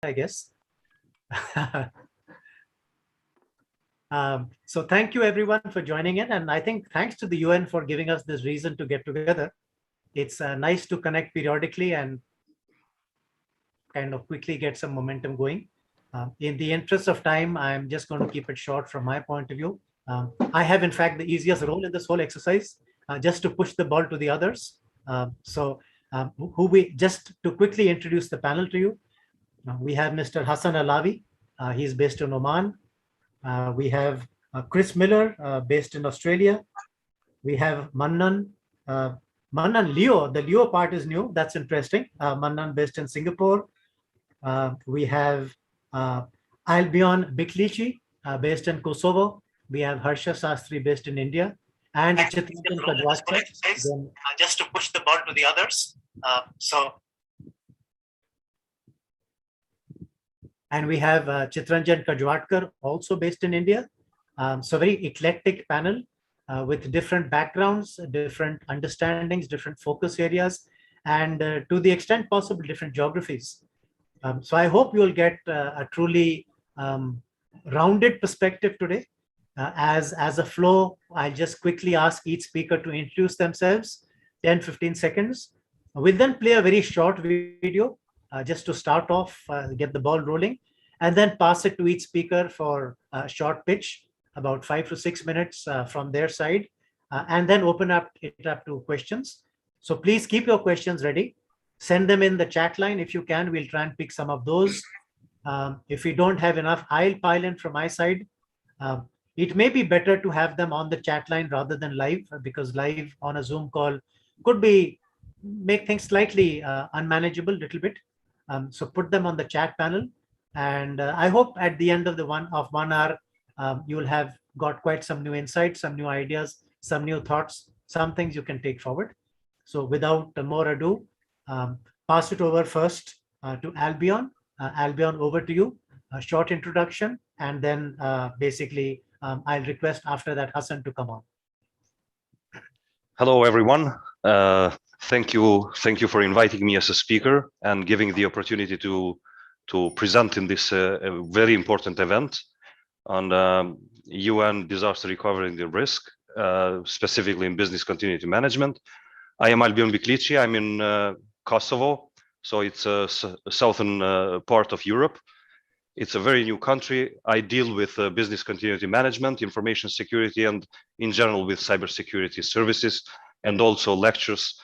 I guess. So thank you everyone for joining in. And I think thanks to the UN for giving us this reason to get together. It's nice to connect periodically and kind of quickly get some momentum going. In the interest of time, I'm just going to keep it short from my point of view. I have, in fact, the easiest role in this whole exercise, just to push the ball to the others. Just to quickly introduce the panel to you, we have Mr. Hassan Alawi. He's based in Oman. We have Chris Miller, based in Australia. We have Mannan. Mannan Leo, the Leo part is new. That's interesting. Mannan based in Singapore. We have Albion Biklichi, based in Kosovo. We have Harsha Sastri based in India. And Chitranjan Kadwachkar. Just to push the ball to the others. And we have Chitranjan Kajwatkar, also based in India. So very eclectic panel with different backgrounds, different understandings, different focus areas, and to the extent possible, different geographies. So I hope you'll get a truly rounded perspective today. As a flow, I'll just quickly ask each speaker to introduce themselves, 10, 15 seconds. We'll then play a very short video just to start off, get the ball rolling, and then pass it to each speaker for a short pitch, about 5 to 6 minutes from their side, and then open it up to questions. So please keep your questions ready. Send them in the chat line if you can. We'll try and pick some of those. If we don't have enough, I'll pile in from my side. It may be better to have them on the chat line rather than live, because live on a Zoom call could make things slightly unmanageable a little bit. So put them on the chat panel. And I hope at the end of the 1 hour, you'll have got quite some new insights, some new ideas, some new thoughts, some things you can take forward. So without more ado, pass it over first to Albion. Albion, over to you. A short introduction, and then basically I'll request after that Hassan to come on. Hello, everyone. Thank you for inviting me as a speaker and giving the opportunity to present in this very important event on UN disaster recovery and risk, specifically in business continuity management. I am Albion Biklici. I'm in Kosovo, so it's a southern part of Europe. It's a very new country. I deal with business continuity management, information security, and in general with cybersecurity services, and also lectures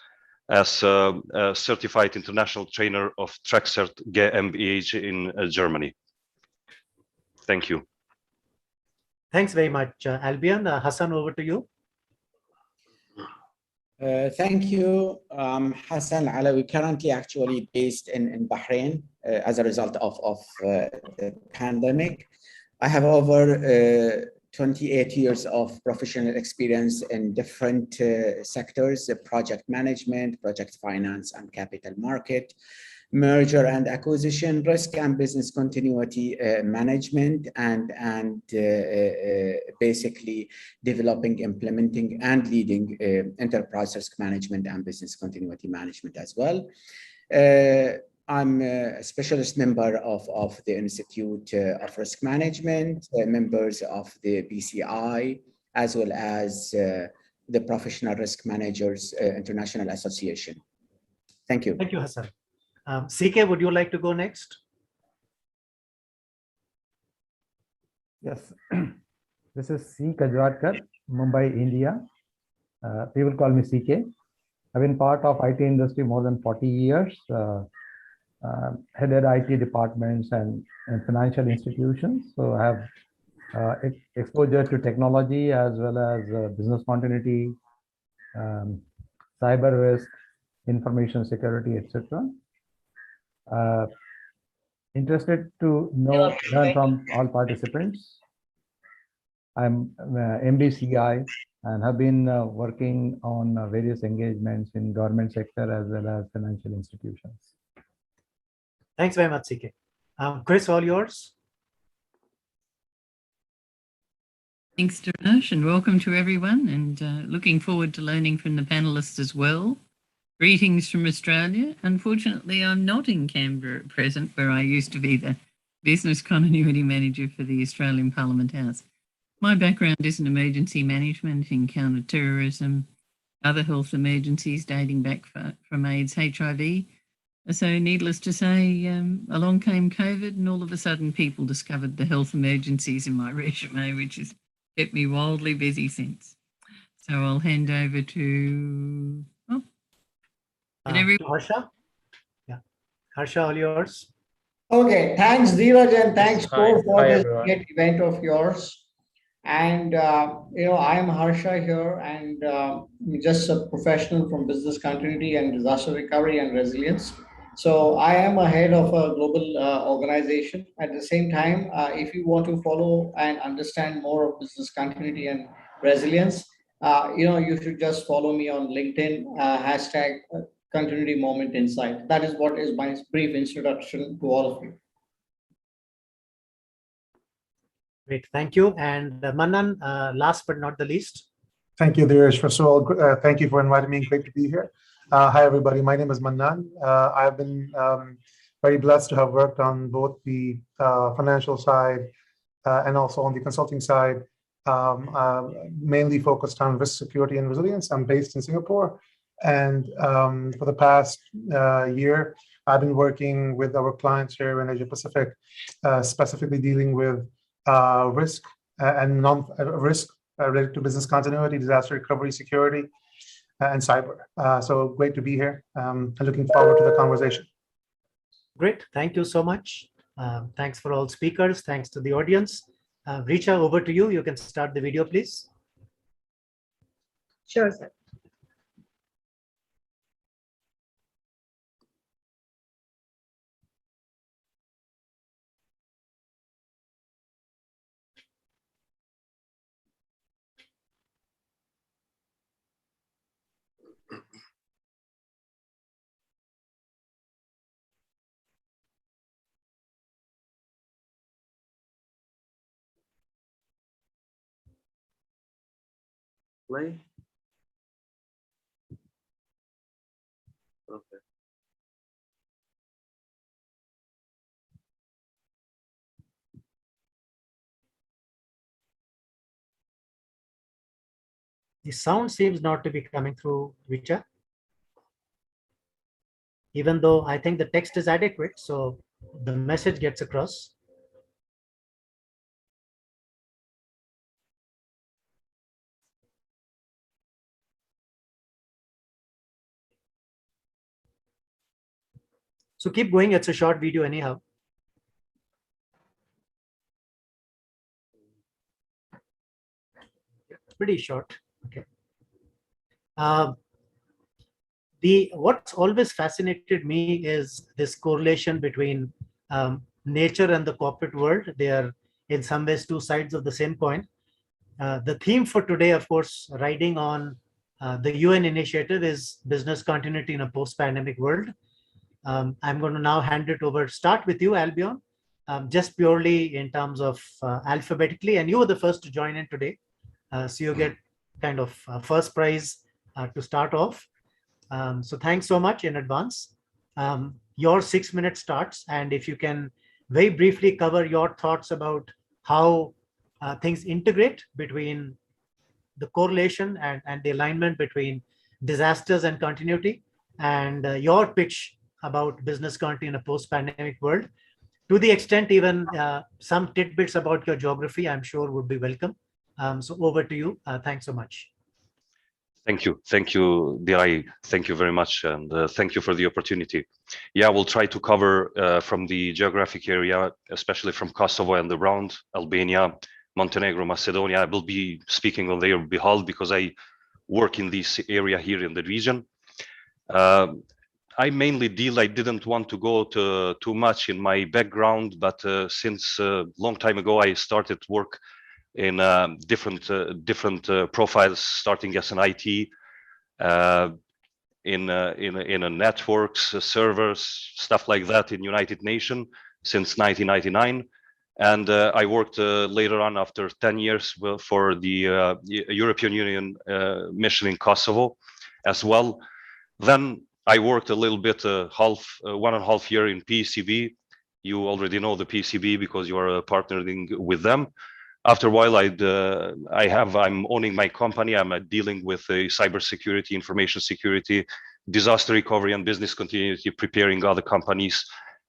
as a certified international trainer of TrackCert GmbH in Germany. Thank you. Thanks very much, Albion. Hassan, over to you. Thank you. Hassan Alawi, currently actually based in Bahrain as a result of the pandemic. I have over 28 years of professional experience in different sectors: project management, project finance and capital market, merger and acquisition, risk and business continuity management, and basically developing, implementing, and leading enterprise risk management and business continuity management as well. I'm a specialist member of the Institute of Risk Management, members of the BCI, as well as the Professional Risk Managers International Association. Thank you. Thank you, Hassan. CK, would you like to go next? Yes, this is C. Kajwatkar, Mumbai, India. People call me CK. I've been part of IT industry more than 40 years, headed IT departments and financial institutions. So I have exposure to technology as well as business continuity, cyber risk, information security, etc. Interested to learn from all participants. I'm MBCI and have been working on various engagements in government sector as well as financial institutions. Thanks very much, CK. Chris, all yours. Thanks, Dinesh, and welcome to everyone, and looking forward to learning from the panelists as well. Greetings from Australia. Unfortunately, I'm not in Canberra at present, where I used to be the Business Continuity Manager for the Australian Parliament House. My background is in emergency management, in counter-terrorism, other health emergencies dating back from AIDS, HIV. So needless to say, along came COVID, and all of a sudden people discovered the health emergencies in my resume, which has kept me wildly busy since. So I'll hand over to to Harsha. Yeah, Harsha, all yours. Okay, thanks, Dheeraj, and thanks, Hi, Ko, for hi this everyone. great event of yours. And, I am Harsha here, and just a professional from business continuity and disaster recovery and resilience. So I am a head of a global organization. At the same time, if you want to follow and understand more of business continuity and resilience, you should just follow me on LinkedIn, hashtag continuity moment insight. That is what is my brief introduction to all of you. Great, thank you. And Manan, last but not the least. Thank you, Dheeraj. First of all, thank you for inviting me. Great to be here. Hi, everybody. My name is Manan. I've been very blessed to have worked on both the financial side and also on the consulting side, mainly focused on risk, security, and resilience. I'm based in Singapore. And for the past year, I've been working with our clients here in Asia Pacific, specifically dealing with risk and non-risk related to business continuity, disaster recovery, security, and cyber. So great to be here and looking forward to the conversation. Great, thank you so much. Thanks for all speakers. Thanks to the audience. Richa, over to you. You can start the video, please. Sure, sir. Play. Okay. The sound seems not to be coming through, Richa. Even though I think the text is adequate, so the message gets across. So keep going. It's a short video anyhow. Pretty short. Okay. What's always fascinated me is this correlation between nature and the corporate world. They are in some ways two sides of the same coin. The theme for today, of course, riding on the UN initiative, is business continuity in a post-pandemic world. I'm going to now hand it over. Start with you, Albion, just purely in terms of alphabetically. And you were the first to join in today. So you get kind of first prize to start off. So thanks so much in advance. Your 6 minutes starts. And if you can very briefly cover your thoughts about how things integrate between the correlation and the alignment between disasters and continuity, and your pitch about business continuity in a post-pandemic world. To the extent even some tidbits about your geography, I'm sure would be welcome. So over to you. Thanks so much. Thank you, Dhirai. Thank you very much, and thank you for the opportunity. Yeah, we'll try to cover from the geographic area, especially from Kosovo and around Albania, Montenegro, Macedonia. I will be speaking on their behalf because I work in this area here in the region. I mainly I didn't want to go to too much in my background, but since a long time ago, I started work in different profiles, starting as an IT, in a networks, servers, stuff like that in United Nations since 1999. And I worked later on after 10 years for the European Union mission in Kosovo as well. Then I worked a little bit, 1.5 year in PCB. You already know the PCB because you are partnering with them. After a while, I'm owning my company. I'm dealing with cybersecurity, information security, disaster recovery, and business continuity, preparing other companies,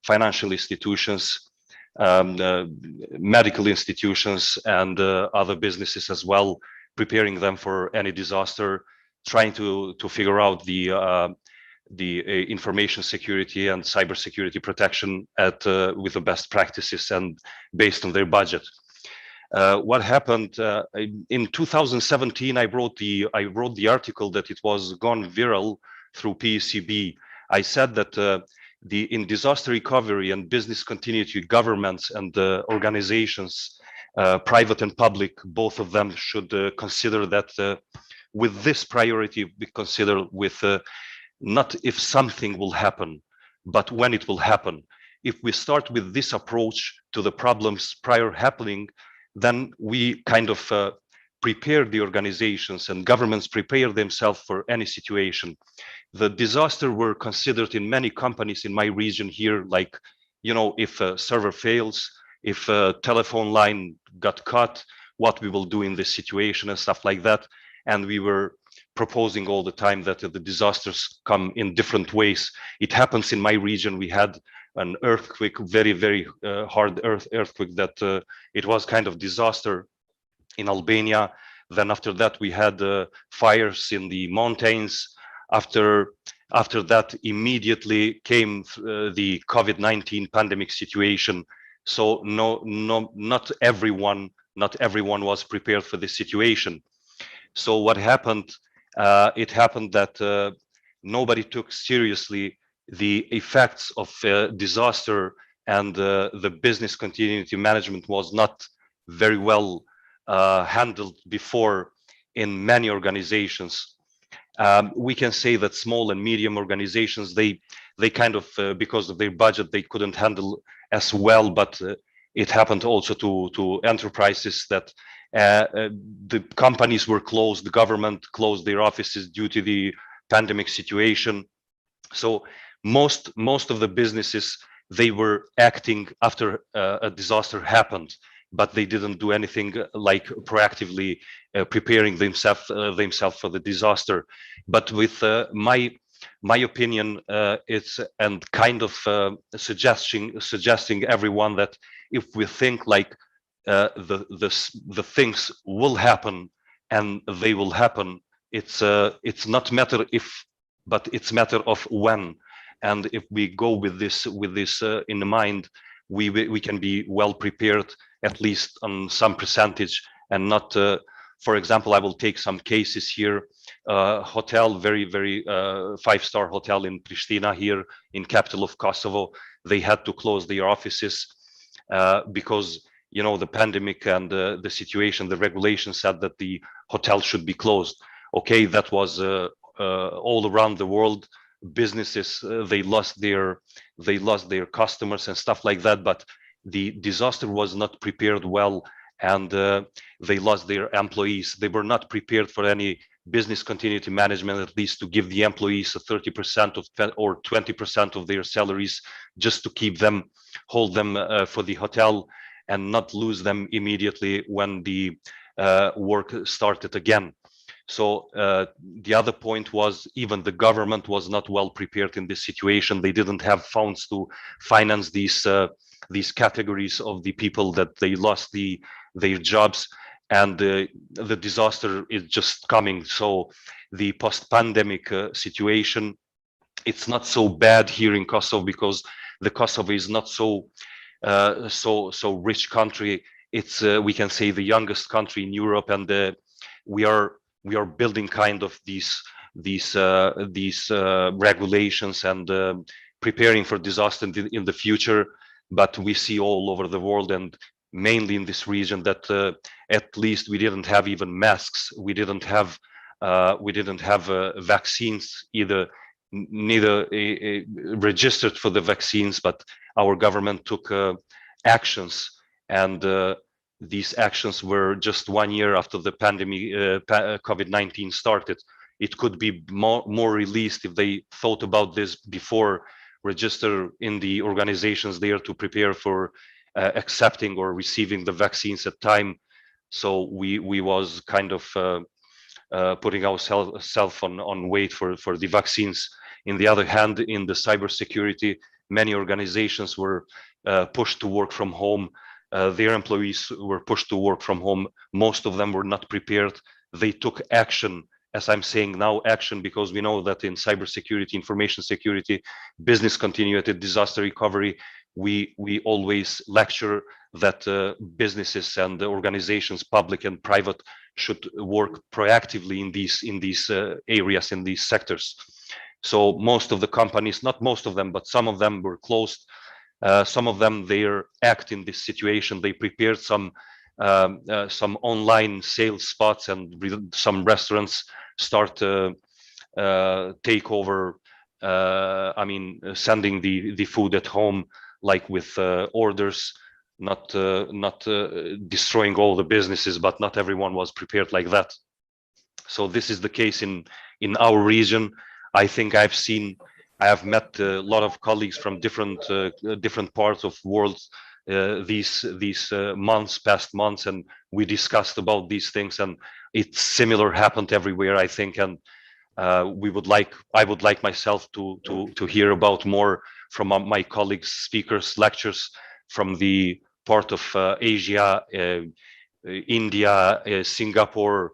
financial institutions, medical institutions, and other businesses as well, preparing them for any disaster, trying to figure out the information security and cybersecurity protection with the best practices and based on their budget. What happened in 2017? I wrote the article that it was gone viral through PCB. I said that in disaster recovery and business continuity, governments and organizations, private and public, both of them should consider that with this priority, we consider with not if something will happen, but when it will happen. If we start with this approach to the problems prior happening, then we kind of prepare the organizations, and governments prepare themselves for any situation. The disaster were considered in many companies in my region here, like, if a server fails, if a telephone line got cut, what we will do in this situation and stuff like that. And we were proposing all the time that the disasters come in different ways. It happens in my region. We had an earthquake, very, very hard earthquake that it was kind of disaster in Albania. Then after that, we had fires in the mountains. After that, immediately came the COVID-19 pandemic situation. So not everyone was prepared for this situation. So what happened? It happened that nobody took seriously the effects of disaster, and the business continuity management was not very well handled before in many organizations. We can say that small and medium organizations, they kind of, because of their budget, they couldn't handle as well, but it happened also to enterprises that the companies were closed, the government closed their offices due to the pandemic situation. So most of the businesses, they were acting after a disaster happened, but they didn't do anything like proactively preparing themselves for the disaster. But with my opinion, it's and kind of suggesting everyone that if we think like the things will happen and they will happen, it's not matter if, but it's matter of when. And if we go with this in the mind, we can be well prepared, at least on some percentage, and not. For example, I will take some cases here. Hotel, very 5-star hotel in Pristina, here in capital of Kosovo. They had to close their offices because the pandemic and the situation. The regulation said that the hotel should be closed. Okay, that was all around the world. Businesses they lost their customers and stuff like that, but the disaster was not prepared well, and they lost their employees. They were not prepared for any business continuity management, at least to give the employees a 30% or 20% of their salaries, just to keep them, hold them for the hotel, and not lose them immediately when the work started again. So the other point was, even the government was not well prepared in this situation. They didn't have funds to finance these categories of the people that they lost their jobs, and the disaster is just coming. So the post-pandemic situation, it's not so bad here in Kosovo, because the Kosovo is not so rich country. It's we can say the youngest country in Europe, and we are building kind of these regulations and preparing for disaster in the future. But we see all over the world, and mainly in this region, that at least we didn't have even masks. We didn't have vaccines either, neither registered for the vaccines, but our government took actions, and these actions were just 1 year after the pandemic, COVID-19 started. it could be more released if they thought about this before register in the organizations there to prepare for accepting or receiving the vaccines at time. So we was kind of putting ourselves on wait for the vaccines. In the other hand, in the cybersecurity, many organizations were pushed to work from home. Their employees were pushed to work from home. Most of them were not prepared. They took action, as I'm saying now, action, because we know that in cybersecurity, information security, business continuity, disaster recovery, we always lecture that businesses and organizations, public and private, should work proactively in these areas, in these sectors. So most of the companies, not most of them, but some of them were closed. Some of them, their act in this situation, they prepared some online sales spots, and some restaurants start take over. I mean, sending the food at home, like with orders, not destroying all the businesses, but not everyone was prepared like that. So this is the case in our region. I think I have met a lot of colleagues from different parts of the world these past months, and we discussed about these things, and it's similar happened everywhere, I think. And I would like myself to hear about more from my colleagues, speakers, lectures from the part of Asia, India, Singapore.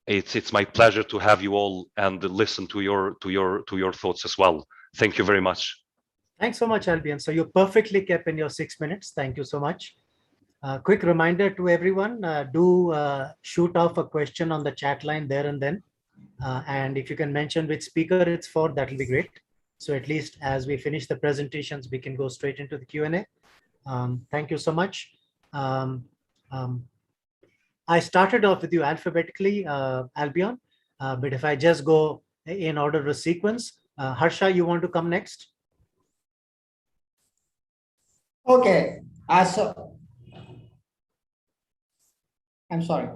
It's my pleasure to have you all and listen to your thoughts as well. Thank you very much. Thanks so much, Albion. So you perfectly kept in your 6 minutes. Thank you so much. Quick reminder to everyone, do shoot off a question on the chat line there and then. And if you can mention which speaker it's for, that will be great. So at least as we finish the presentations, we can go straight into the Q&A. Thank you so much. I started off with you alphabetically, Albion, but if I just go in order of sequence, Harsha, you want to come next? Okay, so I'm sorry.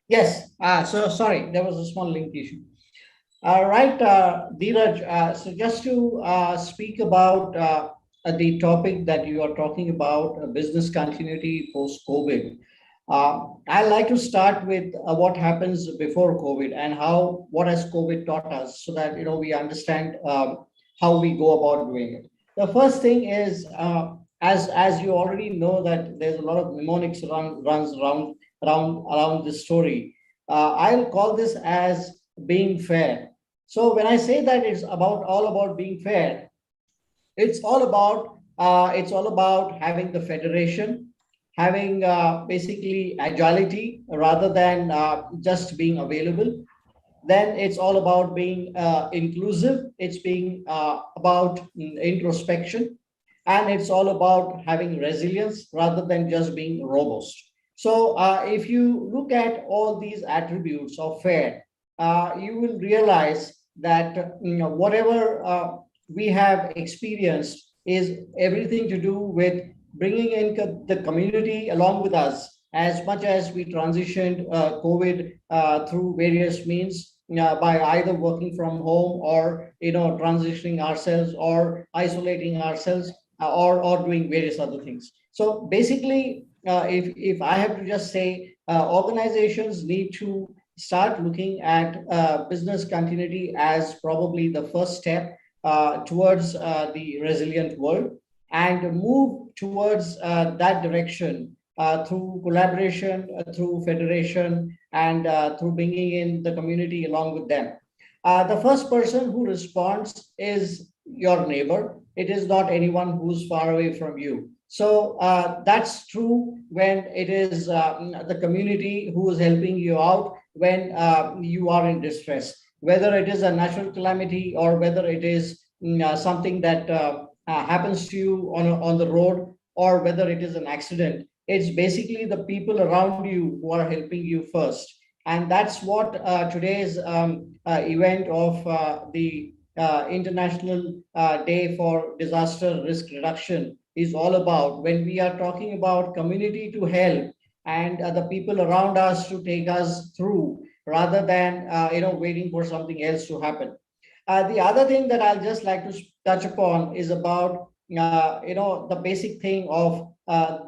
Yes, so sorry, there was a small link issue. All right, Dheeraj, so just to speak about the topic that you are talking about, business continuity post-COVID, I'd like to start with what happens before COVID and what has COVID taught us, so that we understand how we go about doing it. The first thing is, as you already know, that there's a lot of mnemonics runs around this story. I'll call this as being fair. So when I say that it's all about being fair, it's all about having the federation, having basically agility rather than just being available. Then it's all about being inclusive. It's being about introspection, and it's all about having resilience rather than just being robust. So if you look at all these attributes of FAIR, you will realize that whatever we have experienced is everything to do with bringing in the community along with us, as much as we transitioned COVID through various means, by either working from home or transitioning ourselves or isolating ourselves, or doing various other things. So basically, if I have to just say, organizations need to start looking at business continuity as probably the first step towards the resilient world, and move towards that direction through collaboration, through federation, and through bringing in the community along with them. The first person who responds is your neighbor. It is not anyone who's far away from you. So that's true when it is the community who is helping you out when you are in distress, whether it is a natural calamity or whether it is something that happens to you on the road, or whether it is an accident. It's basically the people around you who are helping you first. And that's what today's event of the International Day for Disaster Risk Reduction is all about. When we are talking about community to help and the people around us to take us through, rather than waiting for something else to happen. The other thing that I'll just like to touch upon is about the basic thing of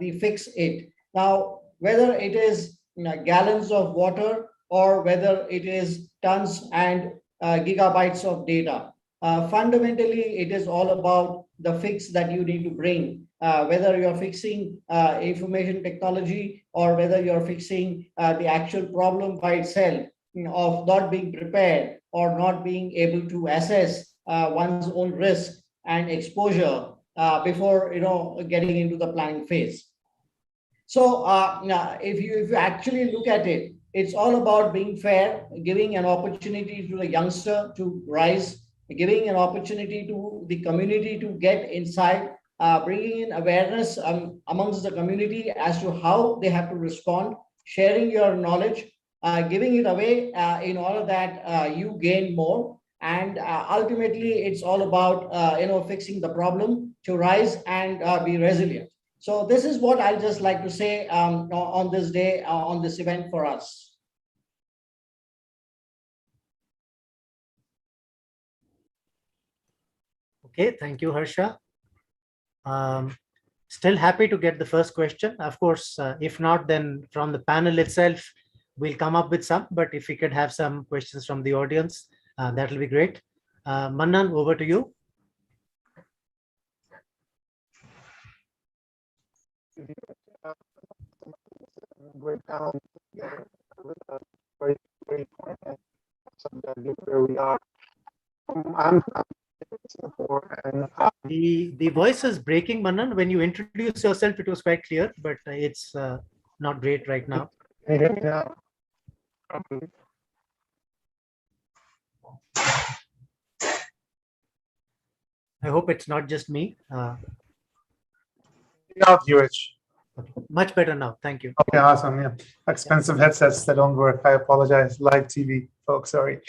the fix it. Now, whether it is gallons of water or whether it is tons and gigabytes of data, fundamentally it is all about the fix that you need to bring. Whether you're fixing information technology or whether you're fixing the actual problem by itself, of not being prepared or not being able to assess one's own risk and exposure before getting into the planning phase. So now if you actually look at it, it's all about being fair, giving an opportunity to the youngster to rise, giving an opportunity to the community to get inside, bringing in awareness amongst the community as to how they have to respond, sharing your knowledge, giving it away in order that you gain more. And ultimately, it's all about fixing the problem to rise and be resilient. So this is what I'll just like to say on this day, on this event for us. Okay, thank you, Harsha. Still happy to get the first question. Of course, if not, then from the panel itself, we'll come up with some, but if we could have some questions from the audience, that will be great. Mannan, over to you. Great panel, very, very important subject where we are. I'm Singapore, and the voice is breaking, Mannan. When you introduce yourself, it was quite clear, but it's not great right now. can you hear me now? I hope it's not just me. Much better now. Thank you. Okay, awesome. Yeah, expensive headsets that don't work. I apologize. Live TV, folks. Sorry.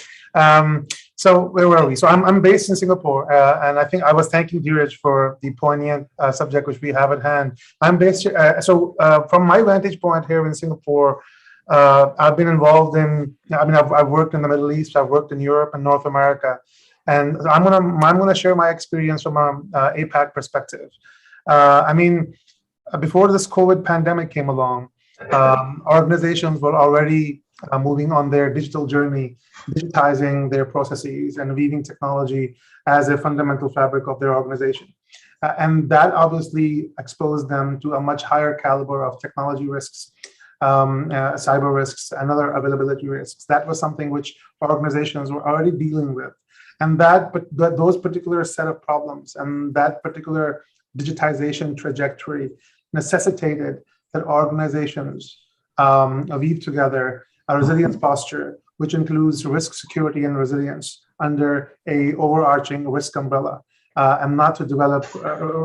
So where were we? So I'm based in Singapore, and I think I was thanking Dheeraj for the poignant subject which we have at hand. I'm based. From my vantage point here in Singapore, I've been involved in. I've worked in the Middle East. I've worked in Europe and North America, and I'm gonna share my experience from an APAC perspective. Before this COVID pandemic came along, organizations were already moving on their digital journey, digitizing their processes and weaving technology as a fundamental fabric of their organization. And that obviously exposed them to a much higher caliber of technology risks, cyber risks, and other availability risks. That was something which organizations were already dealing with. And those particular set of problems and that particular digitization trajectory necessitated that organizations weave together a resilience posture, which includes risk, security, and resilience under a overarching risk umbrella, and not to develop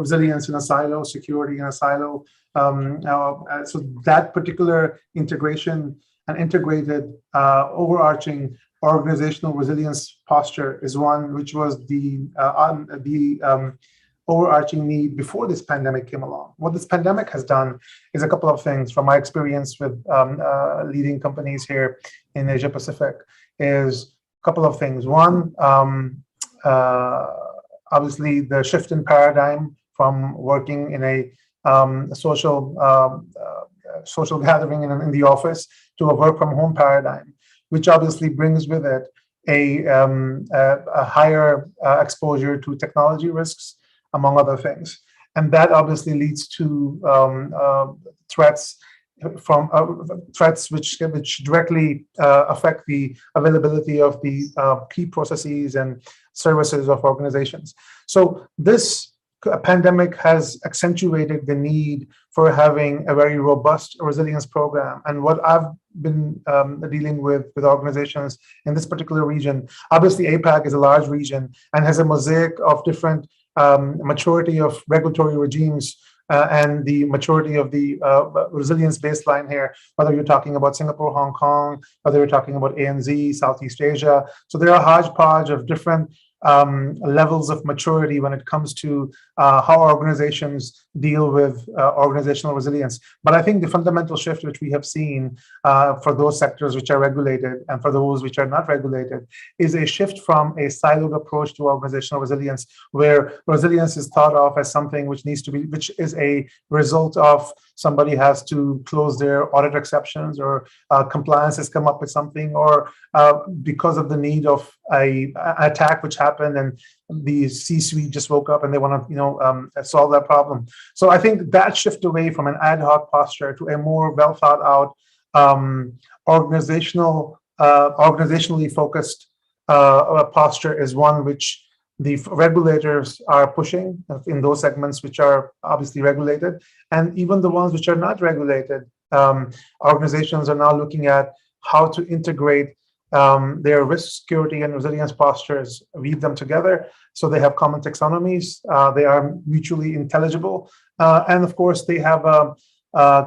resilience in a silo, security in a silo. So that particular integration and integrated overarching organizational resilience posture is one which was the overarching need before this pandemic came along. What this pandemic has done is a couple of things. From my experience with leading companies here in Asia Pacific, is a couple of things. One, obviously the shift in paradigm from working in a social gathering in the office to a work from home paradigm, which obviously brings with it a higher exposure to technology risks, among other things. And that obviously leads to threats which directly affect the availability of the key processes and services of organizations. So this pandemic has accentuated the need for having a very robust resilience program. And what I've been dealing with organizations in this particular region, obviously APAC is a large region and has a mosaic of different maturity of regulatory regimes and the maturity of the resilience baseline here, whether you're talking about Singapore, Hong Kong, whether you're talking about ANZ, Southeast Asia. So there are a hodgepodge of different levels of maturity when it comes to how organizations deal with organizational resilience. But I think the fundamental shift which we have seen for those sectors which are regulated and for those which are not regulated is a shift from a siloed approach to organizational resilience, where resilience is thought of as something which needs to be, which is a result of somebody has to close their audit exceptions, or compliance has come up with something, or because of the need of an attack which happened and the C-suite just woke up and they want to, solve that problem. So I think that shift away from an ad hoc posture to a more well thought out, organizationally focused posture is one which the regulators are pushing in those segments which are obviously regulated, and even the ones which are not regulated. Organizations are now looking at how to integrate their risk, security, and resilience postures, weave them together so they have common taxonomies, they are mutually intelligible, and of course they have a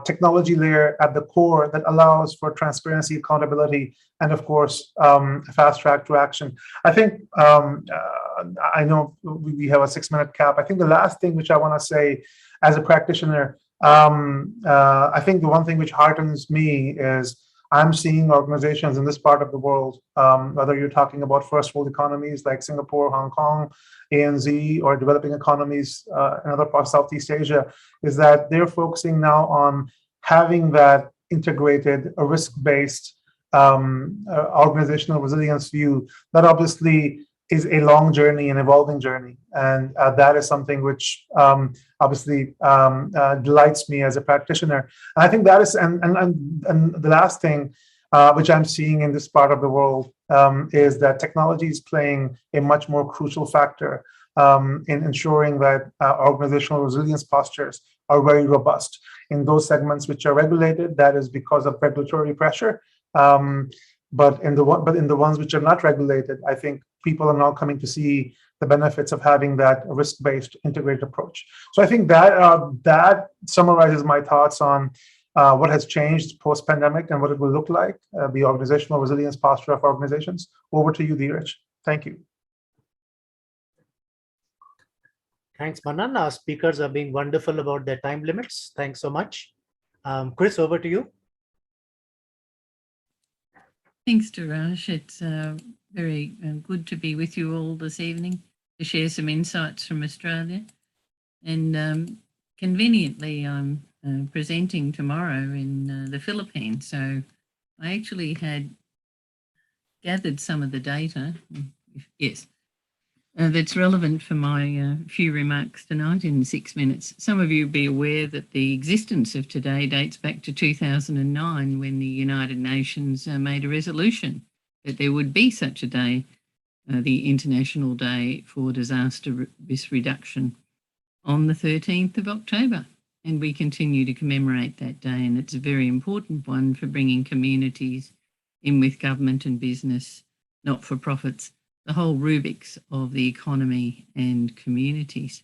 technology layer at the core that allows for transparency, accountability, and of course a fast track to action. I think I know we have a 6-minute cap. I think the last thing which I want to say as a practitioner, I think the one thing which heartens me is I'm seeing organizations in this part of the world, whether you're talking about first world economies like Singapore, Hong Kong, ANZ, or developing economies in other parts of Southeast Asia, is that they're focusing now on having that integrated, risk-based organizational resilience view. That obviously is a long journey, an evolving journey. And that is something which obviously delights me as a practitioner. And I think that is, and the last thing which I'm seeing in this part of the world is that technology is playing a much more crucial factor in ensuring that organizational resilience postures are very robust. In those segments which are regulated, that is because of regulatory pressure. But in the ones which are not regulated, I think people are now coming to see the benefits of having that risk-based integrated approach. So I think that summarizes my thoughts on what has changed post-pandemic and what it will look like, the organizational resilience posture of organizations. Over to you, Dheeraj. Thank you. Thanks, Manan. Our speakers are being wonderful about their time limits. Thanks so much. Chris, over to you. Thanks, Dheeraj. It's very good to be with you all this evening to share some insights from Australia. And conveniently, I'm presenting tomorrow in the Philippines. So I actually had gathered some of the data, yes, that's relevant for my few remarks tonight in 6 minutes. Some of you will be aware that the existence of today dates back to 2009, when the United Nations made a resolution that there would be such a day, the International Day for Disaster Risk Reduction, on the 13th of October. And we continue to commemorate that day, and it's a very important one for bringing communities in with government and business, not-for-profits, the whole rubrics of the economy and communities.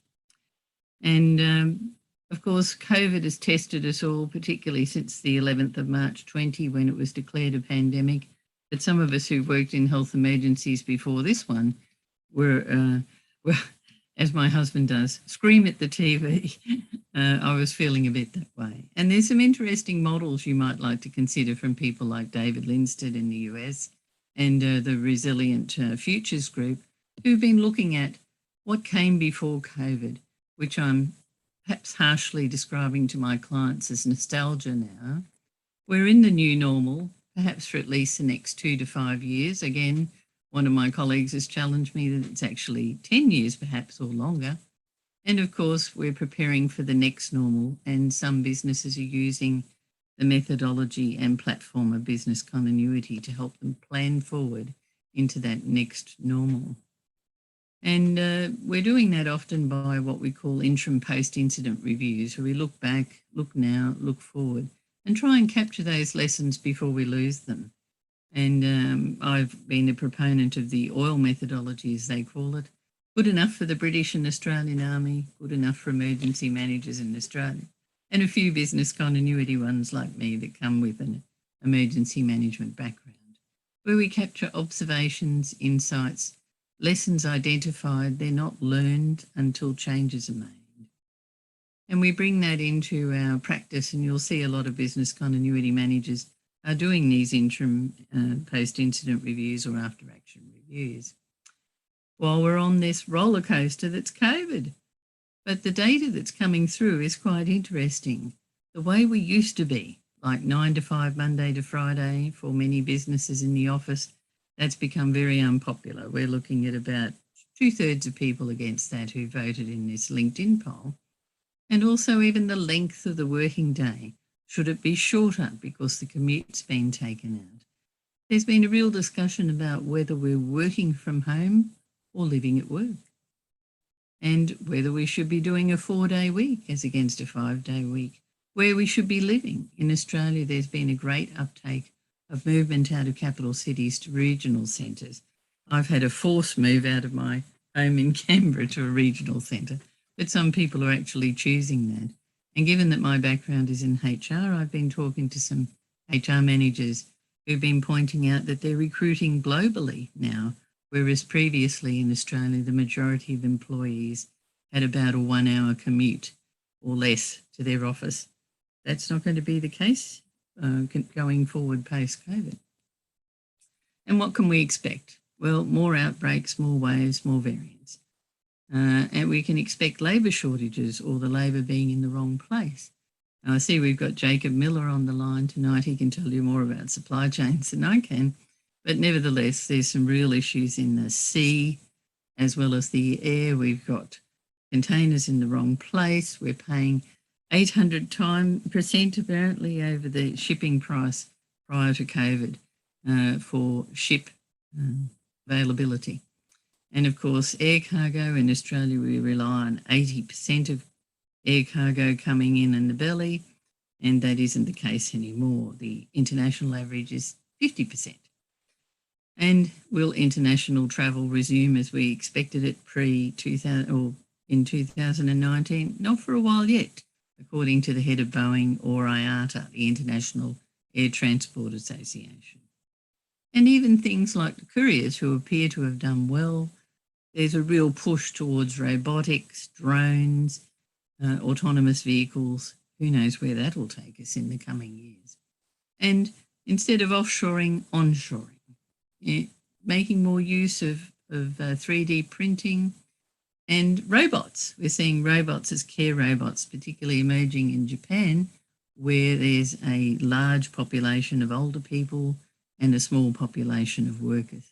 And of course, COVID has tested us all, particularly since the 11th of March 20, when it was declared a pandemic. But some of us who worked in health emergencies before this one were, as my husband does, scream at the TV. I was feeling a bit that way. And there's some interesting models you might like to consider from people like David Lindsted in the US and the Resilient Futures Group, who've been looking at what came before COVID, which I'm perhaps harshly describing to my clients as nostalgia now. We're in the new normal, perhaps for at least the next 2 to 5 years. Again, one of my colleagues has challenged me that it's actually 10 years perhaps, or longer. And of course, we're preparing for the next normal, and some businesses are using the methodology and platform of business continuity to help them plan forward into that next normal. And we're doing that often by what we call interim post-incident reviews, where we look back, look now, look forward, and try and capture those lessons before we lose them. And I've been a proponent of the oil methodology, as they call it. Good enough for the British and Australian Army, good enough for emergency managers in Australia, and a few business continuity ones like me that come with an emergency management background, where we capture observations, insights, lessons identified. They're not learned until changes are made. And we bring that into our practice, and you'll see a lot of business continuity managers are doing these interim post-incident reviews or after-action reviews. While we're on this roller coaster that's COVID. But the data that's coming through is quite interesting. The way we used to be, like 9 to 5, Monday to Friday, for many businesses in the office, that's become very unpopular. We're looking at about 2/3 of people against that who voted in this LinkedIn poll. And also even the length of the working day. Should it be shorter because the commute's been taken out? There's been a real discussion about whether we're working from home or living at work, and whether we should be doing a 4-day week as against a 5-day week, where we should be living. In Australia, there's been a great uptake of movement out of capital cities to regional centres. I've had a forced move out of my home in Canberra to a regional centre, but some people are actually choosing that. And given that my background is in HR, I've been talking to some HR managers who've been pointing out that they're recruiting globally now, whereas previously in Australia, the majority of employees had about a 1-hour commute or less to their office. That's not going to be the case going forward post-COVID. And what can we expect? Well, more outbreaks, more waves, more variants. And we can expect labour shortages or the labour being in the wrong place. Now, I see we've got Jacob Miller on the line tonight. He can tell you more about supply chains than I can. But nevertheless, there's some real issues in the sea as well as the air. We've got containers in the wrong place. We're paying 800% apparently over the shipping price prior to COVID for ship availability. And of course, air cargo in Australia, we rely on 80% of air cargo coming in the belly, and that isn't the case anymore. The international average is 50%. And will international travel resume as we expected it pre-2000 or in 2019? Not for a while yet, according to the head of Boeing or IATA, the International Air Transport Association. And even things like the couriers, who appear to have done well, there's a real push towards robotics, drones, autonomous vehicles. Who knows where that will take us in the coming years? And instead of offshoring, onshoring. Making more use of 3D printing and robots. We're seeing robots as care robots, particularly emerging in Japan, where there's a large population of older people and a small population of workers.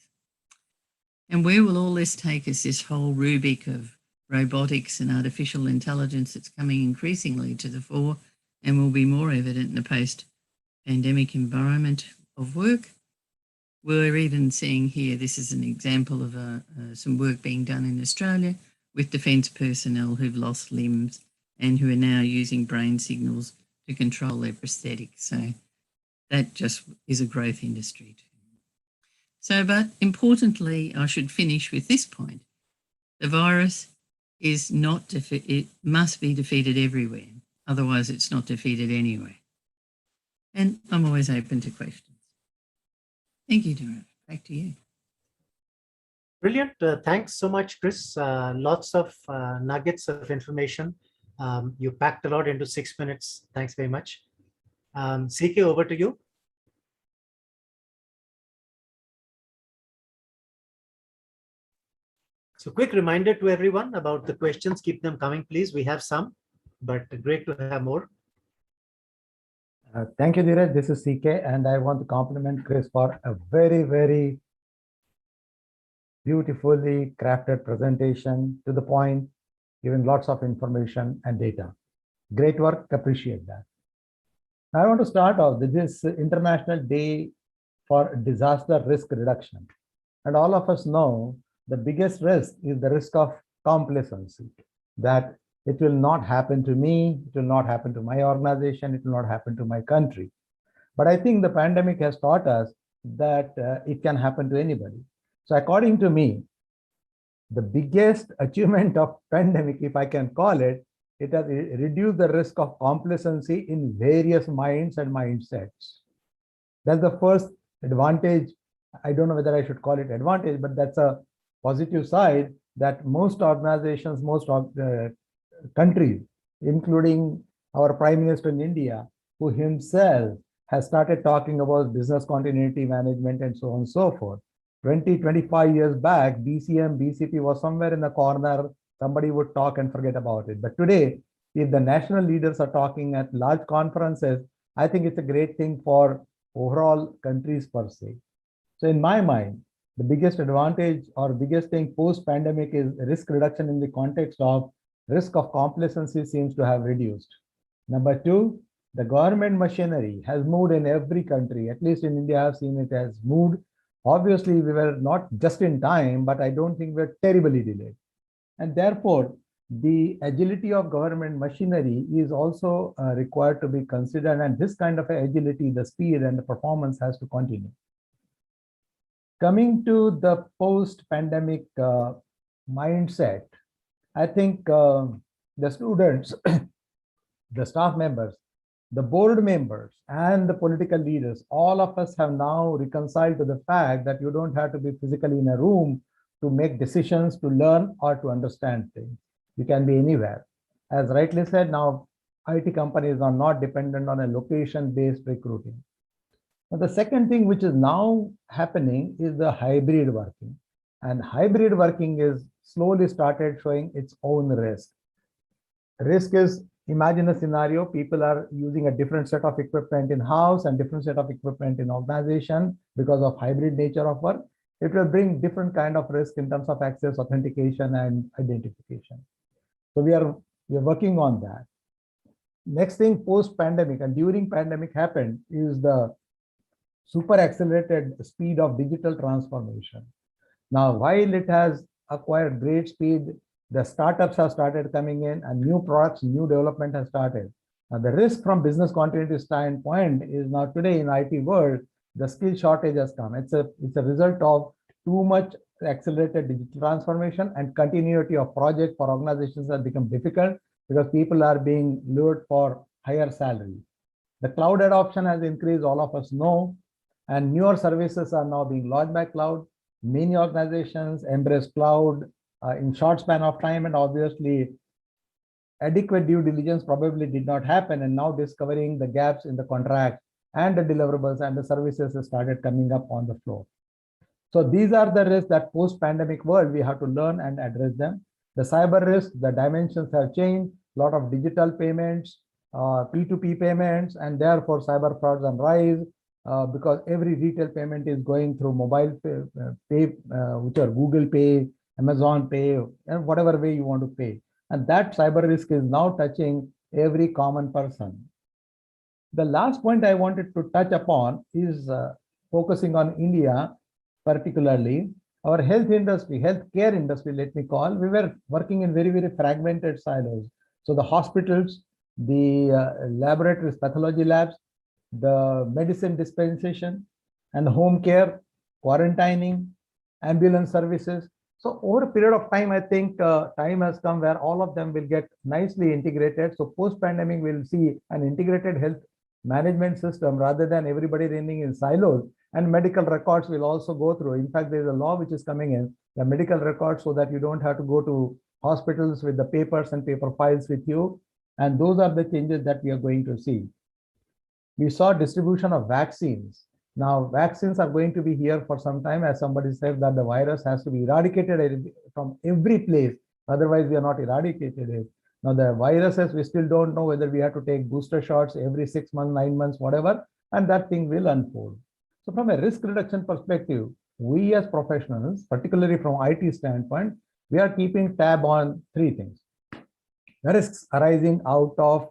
And where will all this take us, this whole rubric of robotics and artificial intelligence that's coming increasingly to the fore and will be more evident in the post-pandemic environment of work? We're even seeing here, this is an example of some work being done in Australia with defence personnel who've lost limbs and who are now using brain signals to control their prosthetics. So that just is a growth industry too. So, but importantly, I should finish with this point. The virus is not it must be defeated everywhere. Otherwise, it's not defeated anywhere. And I'm always open to questions. Thank you, Dara. Back to you. Brilliant. Thanks so much, Chris. Lots of nuggets of information. You packed a lot into 6 minutes. Thanks very much. CK, over to you. So quick reminder to everyone about the questions. Keep them coming, please. We have some, but great to have more. Thank you, Dheeraj. This is CK, and I want to compliment Chris for a very, very beautifully crafted presentation, to the point, giving lots of information and data. Great work, appreciate that. Now I want to start off with this International Day for Disaster Risk Reduction. And all of us know the biggest risk is the risk of complacency, that it will not happen to me, it will not happen to my organization, it will not happen to my country. But I think the pandemic has taught us that it can happen to anybody. So according to me, the biggest achievement of pandemic, if I can call it, it has reduced the risk of complacency in various minds and mindsets. That's the first advantage. I don't know whether I should call it advantage, but that's a positive side, that most organizations, most countries including our Prime Minister in India, who himself has started talking about business continuity management and so on and so forth. 25 years back, BCM, BCP was somewhere in the corner. Somebody would talk and forget about it. But today, if the national leaders are talking at large conferences, I think it's a great thing for overall countries per se. So in my mind, the biggest advantage or biggest thing post-pandemic is risk reduction in the context of risk of complacency seems to have reduced. Number two, the government machinery has moved in every country. At least in India, I've seen it has moved. Obviously, we were not just in time, but I don't think we're terribly delayed. And therefore, the agility of government machinery is also required to be considered. And this kind of agility, the speed and the performance has to continue. Coming to the post-pandemic mindset, I think the students, the staff members, the board members, and the political leaders, all of us have now reconciled to the fact that you don't have to be physically in a room to make decisions, to learn, or to understand things. You can be anywhere. As rightly said, now IT companies are not dependent on a location-based recruiting. Now, the second thing which is now happening is the hybrid working. And hybrid working is slowly started showing its own risk. Risk is, imagine a scenario, people are using a different set of equipment in house and different set of equipment in organization because of hybrid nature of work. It will bring different kind of risk in terms of access, authentication, and identification. So we are working on that. Next thing post-pandemic and during pandemic happened is the super accelerated speed of digital transformation. Now, while it has acquired great speed, the startups have started coming in and new products, new development has started. Now, the risk from business continuity standpoint is now today in IT world, the skill shortage has come. It's a result of too much accelerated digital transformation and continuity of project for organizations has become difficult because people are being lured for higher salary. The cloud adoption has increased, all of us know, and newer services are now being launched by cloud. Many organizations embrace cloud in short span of time, and obviously adequate due diligence probably did not happen, and now discovering the gaps in the contract and the deliverables and the services have started coming up on the floor. So these are the risks that post-pandemic world we have to learn and address them. The cyber risk, the dimensions have changed, a lot of digital payments, P2P payments, and therefore cyber frauds on rise because every retail payment is going through mobile pay, which are Google Pay, Amazon Pay, and whatever way you want to pay. And that cyber risk is now touching every common person. The last point I wanted to touch upon is focusing on India, particularly our health industry, healthcare industry, let me call. We were working in very, very fragmented silos. So the hospitals, the laboratories, pathology labs, the medicine dispensation, and home care, quarantining, ambulance services. So over a period of time, I think time has come where all of them will get nicely integrated. So post-pandemic, we'll see an integrated health management system rather than everybody running in silos. And medical records will also go through. In fact, there's a law which is coming in, the medical records, so that you don't have to go to hospitals with the papers and paper files with you. And those are the changes that we are going to see. We saw distribution of vaccines. Now, vaccines are going to be here for some time, as somebody said that the virus has to be eradicated from every place. Otherwise, we are not eradicated it. Now, the viruses, we still don't know whether we have to take booster shots every 6 months, 9 months, whatever, and that thing will unfold. So from a risk reduction perspective, we as professionals, particularly from IT standpoint, we are keeping tab on three things. The risks arising out of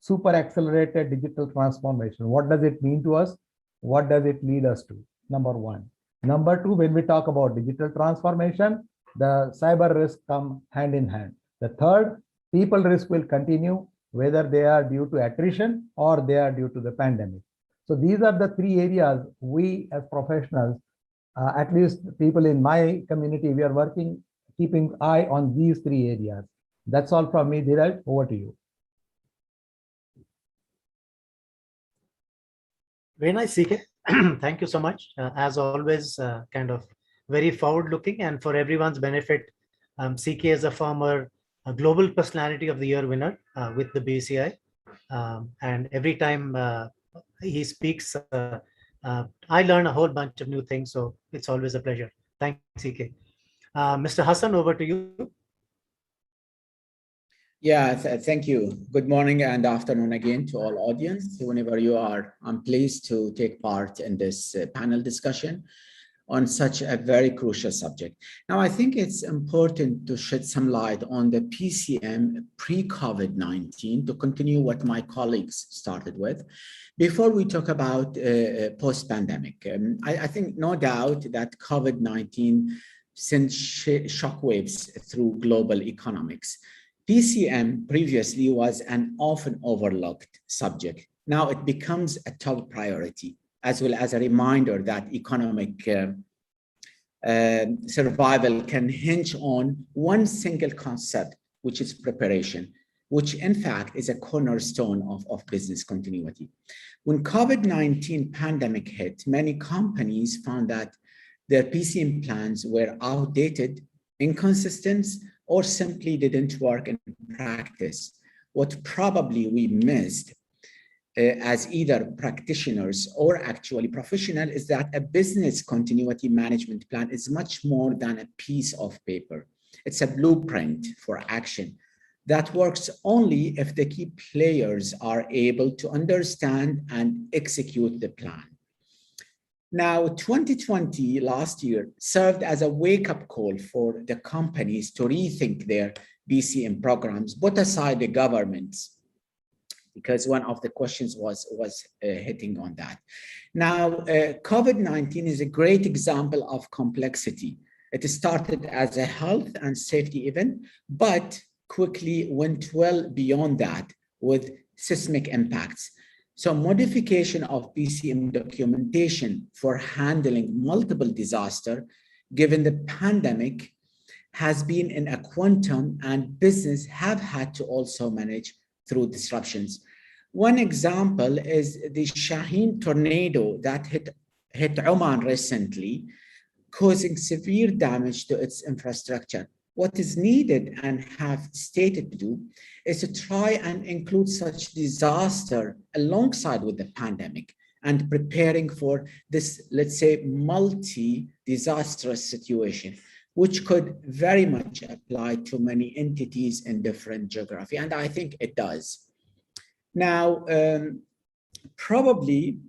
super accelerated digital transformation. What does it mean to us? What does it lead us to? Number one. Number two, when we talk about digital transformation, the cyber risk come hand in hand. The third, people risk will continue, whether they are due to attrition or they are due to the pandemic. So these are the three areas we as professionals, at least people in my community, we are working, keeping eye on these three areas. That's all from me, Dheeraj. Over to you. Very nice, CK. Thank you so much. As always, kind of very forward-looking, and for everyone's benefit, CK is a former Global Personality of the Year winner with the BCI. And every time he speaks, I learn a whole bunch of new things. So it's always a pleasure. Thanks, EK. Mr. Hassan, over to you. Yeah, thank you. Good morning and afternoon again to all audience, whenever you are. I'm pleased to take part in this panel discussion on such a very crucial subject. Now, I think it's important to shed some light on the PCM pre-COVID-19 to continue what my colleagues started with. Before we talk about post-pandemic, I think no doubt that COVID-19 sent shockwaves through global economics. PCM previously was an often overlooked subject. Now it becomes a top priority, as well as a reminder that economic survival can hinge on one single concept, which is preparation, which in fact is a cornerstone of business continuity. When COVID-19 pandemic hit, many companies found that their PCM plans were outdated, inconsistent, or simply didn't work in practice. What probably we missed as either practitioners or actually professional is that a business continuity management plan is much more than a piece of paper. It's a blueprint for action that works only if the key players are able to understand and execute the plan. Now, 2020, last year, served as a wake-up call for the companies to rethink their BCM programs, put aside the governments, because one of the questions was hitting on that. Now, COVID-19 is a great example of complexity. It started as a health and safety event, but quickly went well beyond that with seismic impacts. So modification of PCM documentation for handling multiple disasters, given the pandemic, has been in a quantum, and business have had to also manage through disruptions. One example is the Shaheen tornado that hit Oman recently, causing severe damage to its infrastructure. What is needed and have stated to do is to try and include such disaster alongside with the pandemic and preparing for this, let's say, multi-disastrous situation, which could very much apply to many entities in different geography. And I think it does. Now, probably,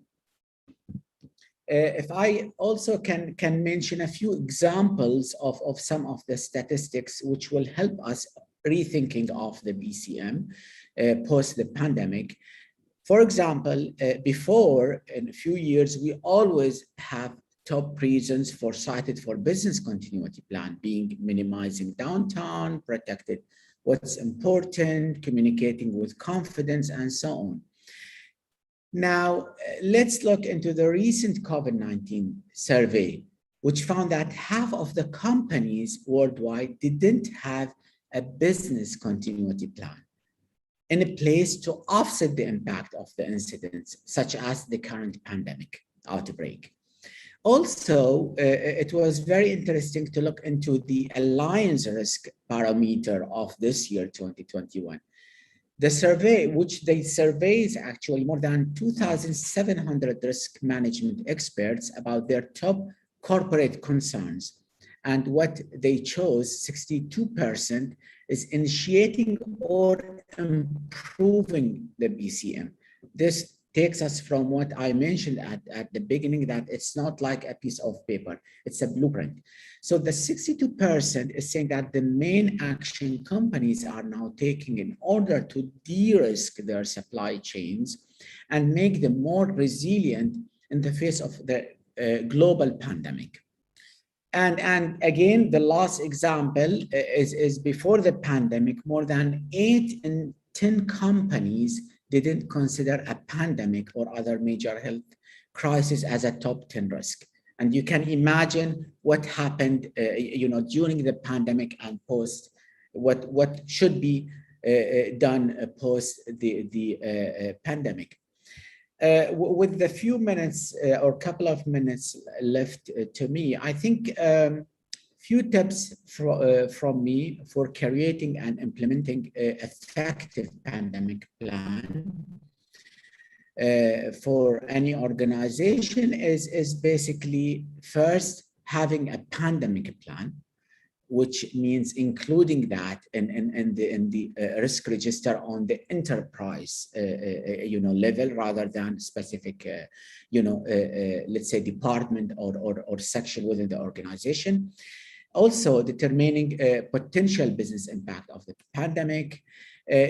if I also can mention a few examples of some of the statistics which will help us rethinking of the BCM post the pandemic. For example, before, in a few years, we always have top reasons for cited for business continuity plan being minimizing downtime, protected what's important, communicating with confidence, and so on. Now, let's look into the recent COVID-19 survey, which found that half of the companies worldwide didn't have a business continuity plan in a place to offset the impact of the incidents, such as the current pandemic outbreak. Also, it was very interesting to look into the Alliance Risk Parameter of this year, 2021. The survey, which they surveys actually more than 2,700 risk management experts about their top corporate concerns. And what they chose, 62%, is initiating or improving the BCM. This takes us from what I mentioned at the beginning, that it's not like a piece of paper, it's a blueprint. So the 62% is saying that the main action companies are now taking in order to de-risk their supply chains and make them more resilient in the face of the global pandemic. And again, the last example is before the pandemic, more than 8 in 10 companies didn't consider a pandemic or other major health crisis as a top 10 risk. And you can imagine what happened during the pandemic and post, what should be done post the pandemic. With the few minutes or couple of minutes left to me, I think Few tips from me for creating and implementing an effective pandemic plan for any organization is basically first having a pandemic plan, which means including that in the risk register on the enterprise level rather than specific let's say department or section within the organization. Also determining potential business impact of the pandemic,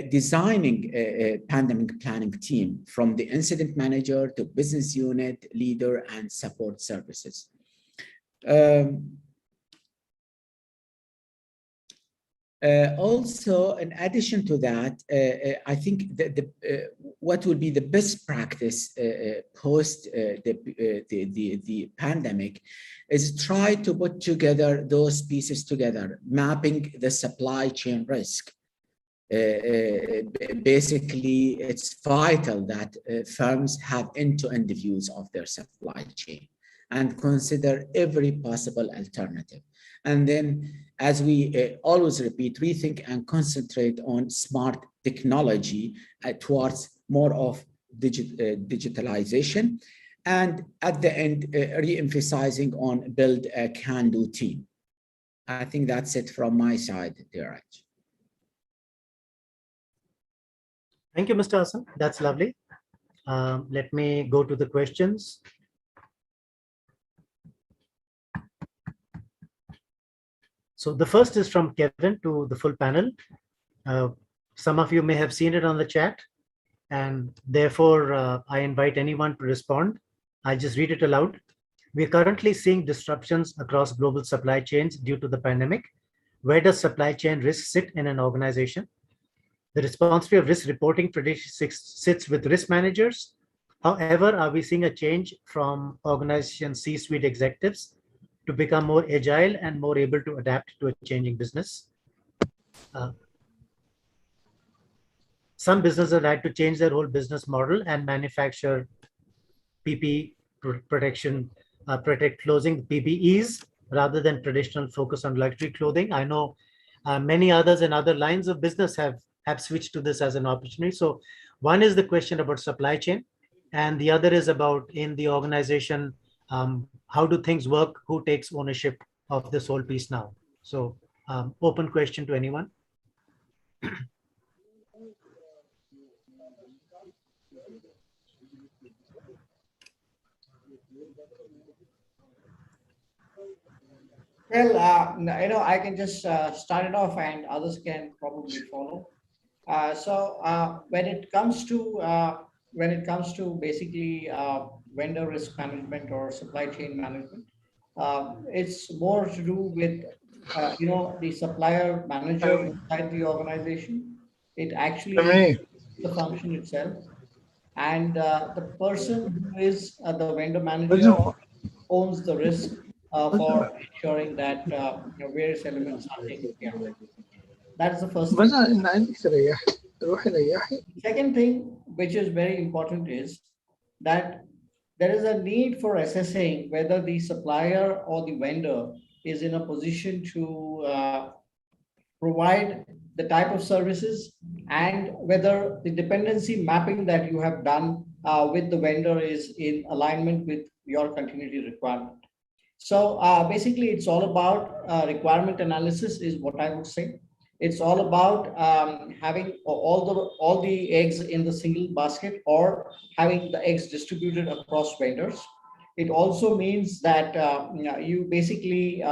designing a pandemic planning team from the incident manager to business unit leader and support services. Also, in addition to that, I think what would be the best practice post the pandemic is try to put together those pieces together, mapping the supply chain risk. Basically, it's vital that firms have end-to-end views of their supply chain and consider every possible alternative. And then, as we always repeat, rethink and concentrate on smart technology towards more of digitalization. And at the end, re-emphasizing on build a can-do team. I think that's it from my side, Diraj. Thank you, Mr. Hassan. That's lovely. Let me go to the questions. So the first is from Kevin to the full panel. Some of you may have seen it on the chat, and therefore I invite anyone to respond. I'll just read it aloud. We are currently seeing disruptions across global supply chains due to the pandemic. Where does supply chain risk sit in an organization? The responsibility of risk reporting traditionally sits with risk managers. However, are we seeing a change from organization C-suite executives to become more agile and more able to adapt to a changing business? Some businesses had to change their whole business model and manufacture PPE protect clothing, PPEs, rather than traditional focus on luxury clothing. I know many others in other lines of business have switched to this as an opportunity. So one is the question about supply chain, and the other is about in the organization, how do things work? Who takes ownership of this whole piece now? So open question to anyone. Well, I can just start it off and others can probably follow. When it comes to basically vendor risk management or supply chain management, it's more to do with the supplier manager inside the organization. It actually the function itself, and the person who is the vendor manager owns the risk for ensuring that various elements are taken care of. That is the first thing. Second thing, which is very important, is that there is a need for assessing whether the supplier or the vendor is in a position to provide the type of services and whether the dependency mapping that you have done with the vendor is in alignment with your continuity requirement. So basically, it's all about requirement analysis is what I would say. It's all about having all the eggs in the single basket or having the eggs distributed across vendors. It also means that you basically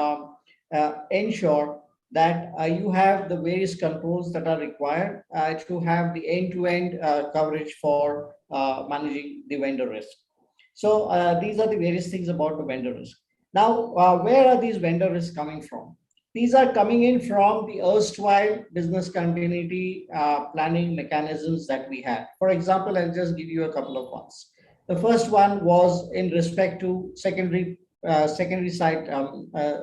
ensure that you have the various controls that are required to have the end-to-end coverage for managing the vendor risk. So these are the various things about the vendor risk. Now, where are these vendor risks coming from? These are coming in from the erstwhile business continuity planning mechanisms that we had. For example, I'll just give you a couple of ones. The first one was in respect to secondary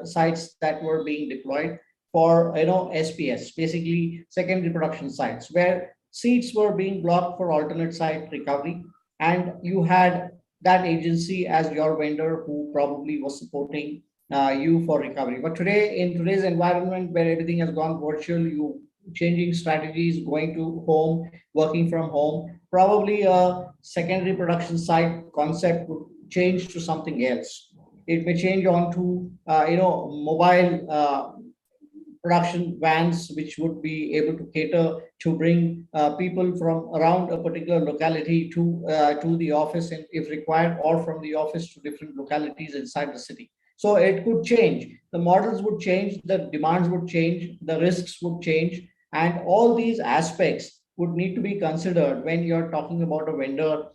sites that were being deployed for SPS, basically secondary production sites, where seats were being blocked for alternate site recovery, and you had that agency as your vendor who probably was supporting you for recovery. But today, in today's environment where everything has gone virtual, you changing strategies, going to home, working from home, probably a secondary production site concept would change to something else. It may change on to mobile production vans, which would be able to cater to bring people from around a particular locality to the office, and if required, or from the office to different localities inside the city. So it could change. The models would change, the demands would change, the risks would change, and all these aspects would need to be considered when you're talking about a vendor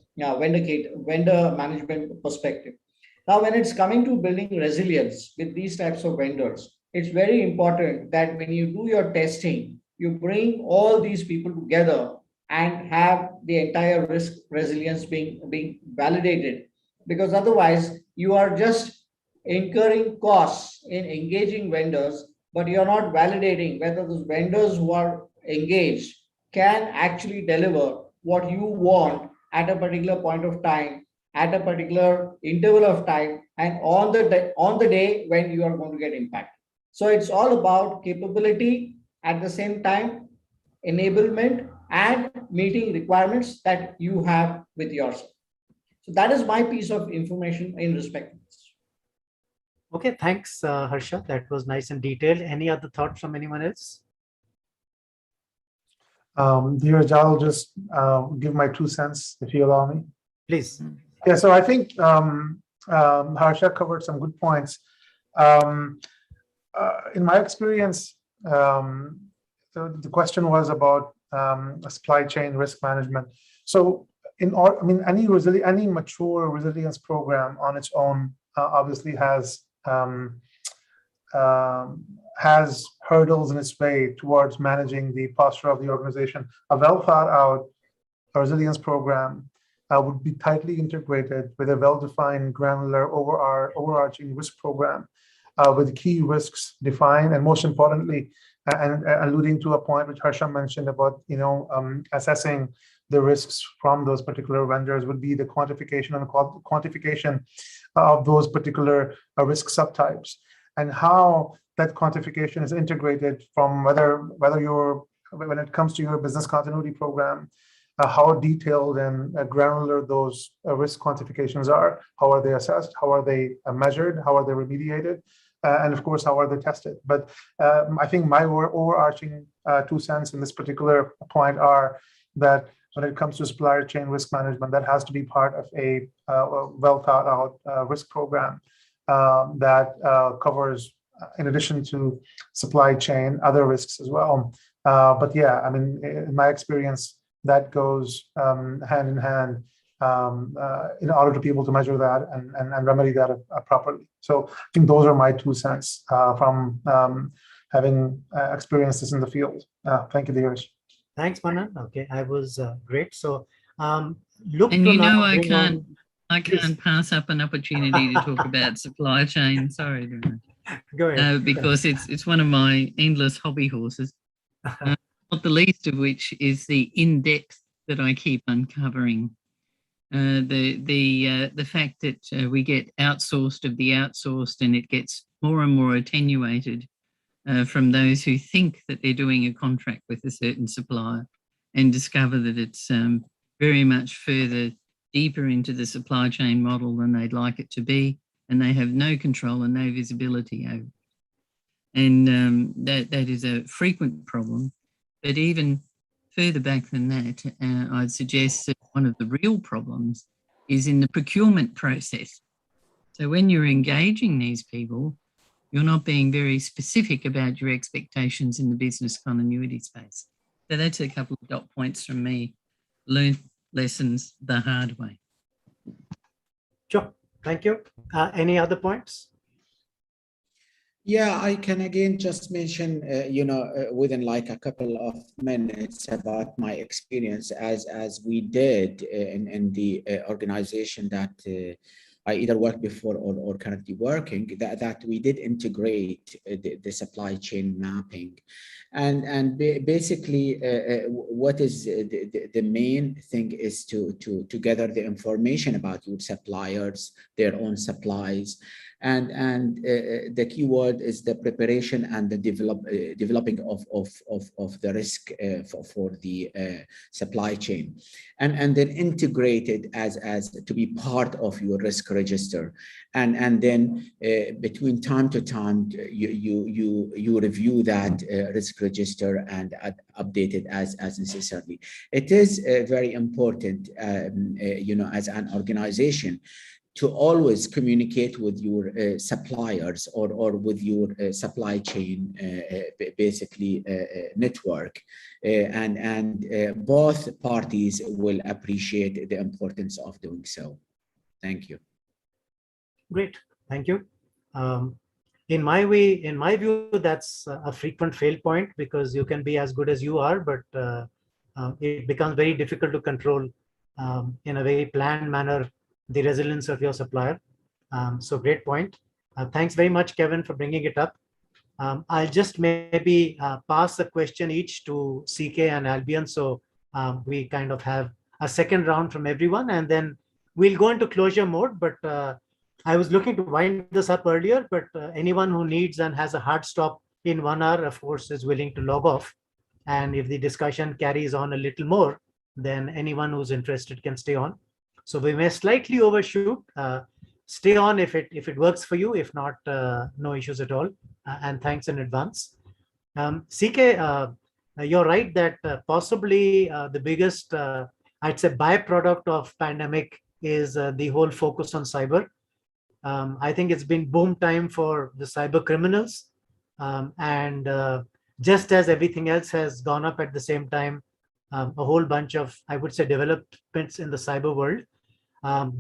management perspective. Now, when it's coming to building resilience with these types of vendors, it's very important that when you do your testing, you bring all these people together and have the entire risk resilience being validated, because otherwise you are just incurring costs in engaging vendors, but you're not validating whether those vendors who are engaged can actually deliver what you want at a particular point of time, at a particular interval of time, and on the day when you are going to get impacted. So it's all about capability, at the same time enablement and meeting requirements that you have with yourself. So that is my piece of information in respect to this. Okay, thanks, Harsha. That was nice and detailed. Any other thoughts from anyone else? Dheeraj, I'll just give my 2 cents, if you allow me. Please. Yeah, so I think Harsha covered some good points. In my experience, the question was about supply chain risk management. So, any mature resilience program on its own obviously has hurdles in its way towards managing the posture of the organization. A well thought out resilience program would be tightly integrated with a well-defined, granular, overarching risk program with key risks defined, and most importantly, and alluding to a point which Harsha mentioned about assessing the risks from those particular vendors, would be the quantification of those particular risk subtypes, and how that quantification is integrated from when it comes to your business continuity program, how detailed and granular those risk quantifications are, how are they assessed, how are they measured, how are they remediated, and of course, how are they tested. But I think my overarching 2 cents in this particular point are that when it comes to supply chain risk management, that has to be part of a well thought out risk program that covers, in addition to supply chain, other risks as well. But yeah, I mean, in my experience, that goes hand in hand in order to be able to measure that and remedy that properly. So I think those are my 2 cents from having experienced this in the field. Thank you, Dheeraj. Thanks, Manan. Okay, I was great. So look. And to you know, now I bring on- can't pass up an opportunity to talk about supply chain. Sorry, Go ahead. because it's one of my endless hobby horses. Not the least of which is the in-depth that I keep uncovering. The fact that we get outsourced of the outsourced, and it gets more and more attenuated from those who think that they're doing a contract with a certain supplier, and discover that it's very much further deeper into the supply chain model than they'd like it to be, and they have no control and no visibility over it. And that is a frequent problem. But even further back than that, I'd suggest that one of the real problems is in the procurement process. So when you're engaging these people, you're not being very specific about your expectations in the business continuity space. So that's a couple of dot points from me. Learned lessons the hard way. Sure. Thank you. Any other points? Yeah, I can again just mention, within like a couple of minutes about my experience as we did in the organization that I either worked before or currently working, that we did integrate the supply chain mapping. And basically, what is the main thing is to gather the information about your suppliers, their own supplies, and the key word is the preparation and the developing of the risk for the supply chain, and then integrated as to be part of your risk register, and then between time to time you review that risk register and update it as necessary. It is very important, as an organization, to always communicate with your suppliers or with your supply chain, basically network, and both parties will appreciate the importance of doing so. Thank you. Great, thank you. In my view, that's a frequent fail point, because you can be as good as you are, but it becomes very difficult to control in a very planned manner the resilience of your supplier. So great point. Thanks very much, Kevin, for bringing it up. I'll just maybe pass the question each to CK and Albion, so we kind of have a second round from everyone, and then we'll go into closure mode. But I was looking to wind this up earlier, but anyone who needs and has a hard stop in 1 hour, of course, is willing to log off. And if the discussion carries on a little more, then anyone who's interested can stay on. So we may slightly overshoot. Stay on if it works for you. If not, no issues at all. And thanks in advance. CK, you're right that possibly the biggest, I'd say, byproduct of pandemic is the whole focus on cyber. I think it's been boom time for the cyber criminals. And just as everything else has gone up at the same time, a whole bunch of, I would say, developments in the cyber world.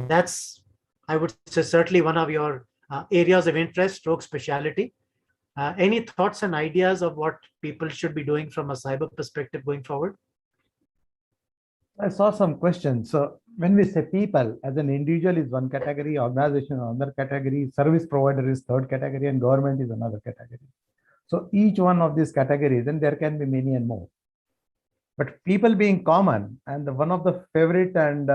That's, I would say, certainly one of your areas of interest, stroke specialty. Any thoughts and ideas of what people should be doing from a cyber perspective going forward? I saw some questions. So when we say people, as an individual is one category, organization another category, service provider is third category, and government is another category. So each one of these categories, and there can be many and more. But people being common, and one of the favorite and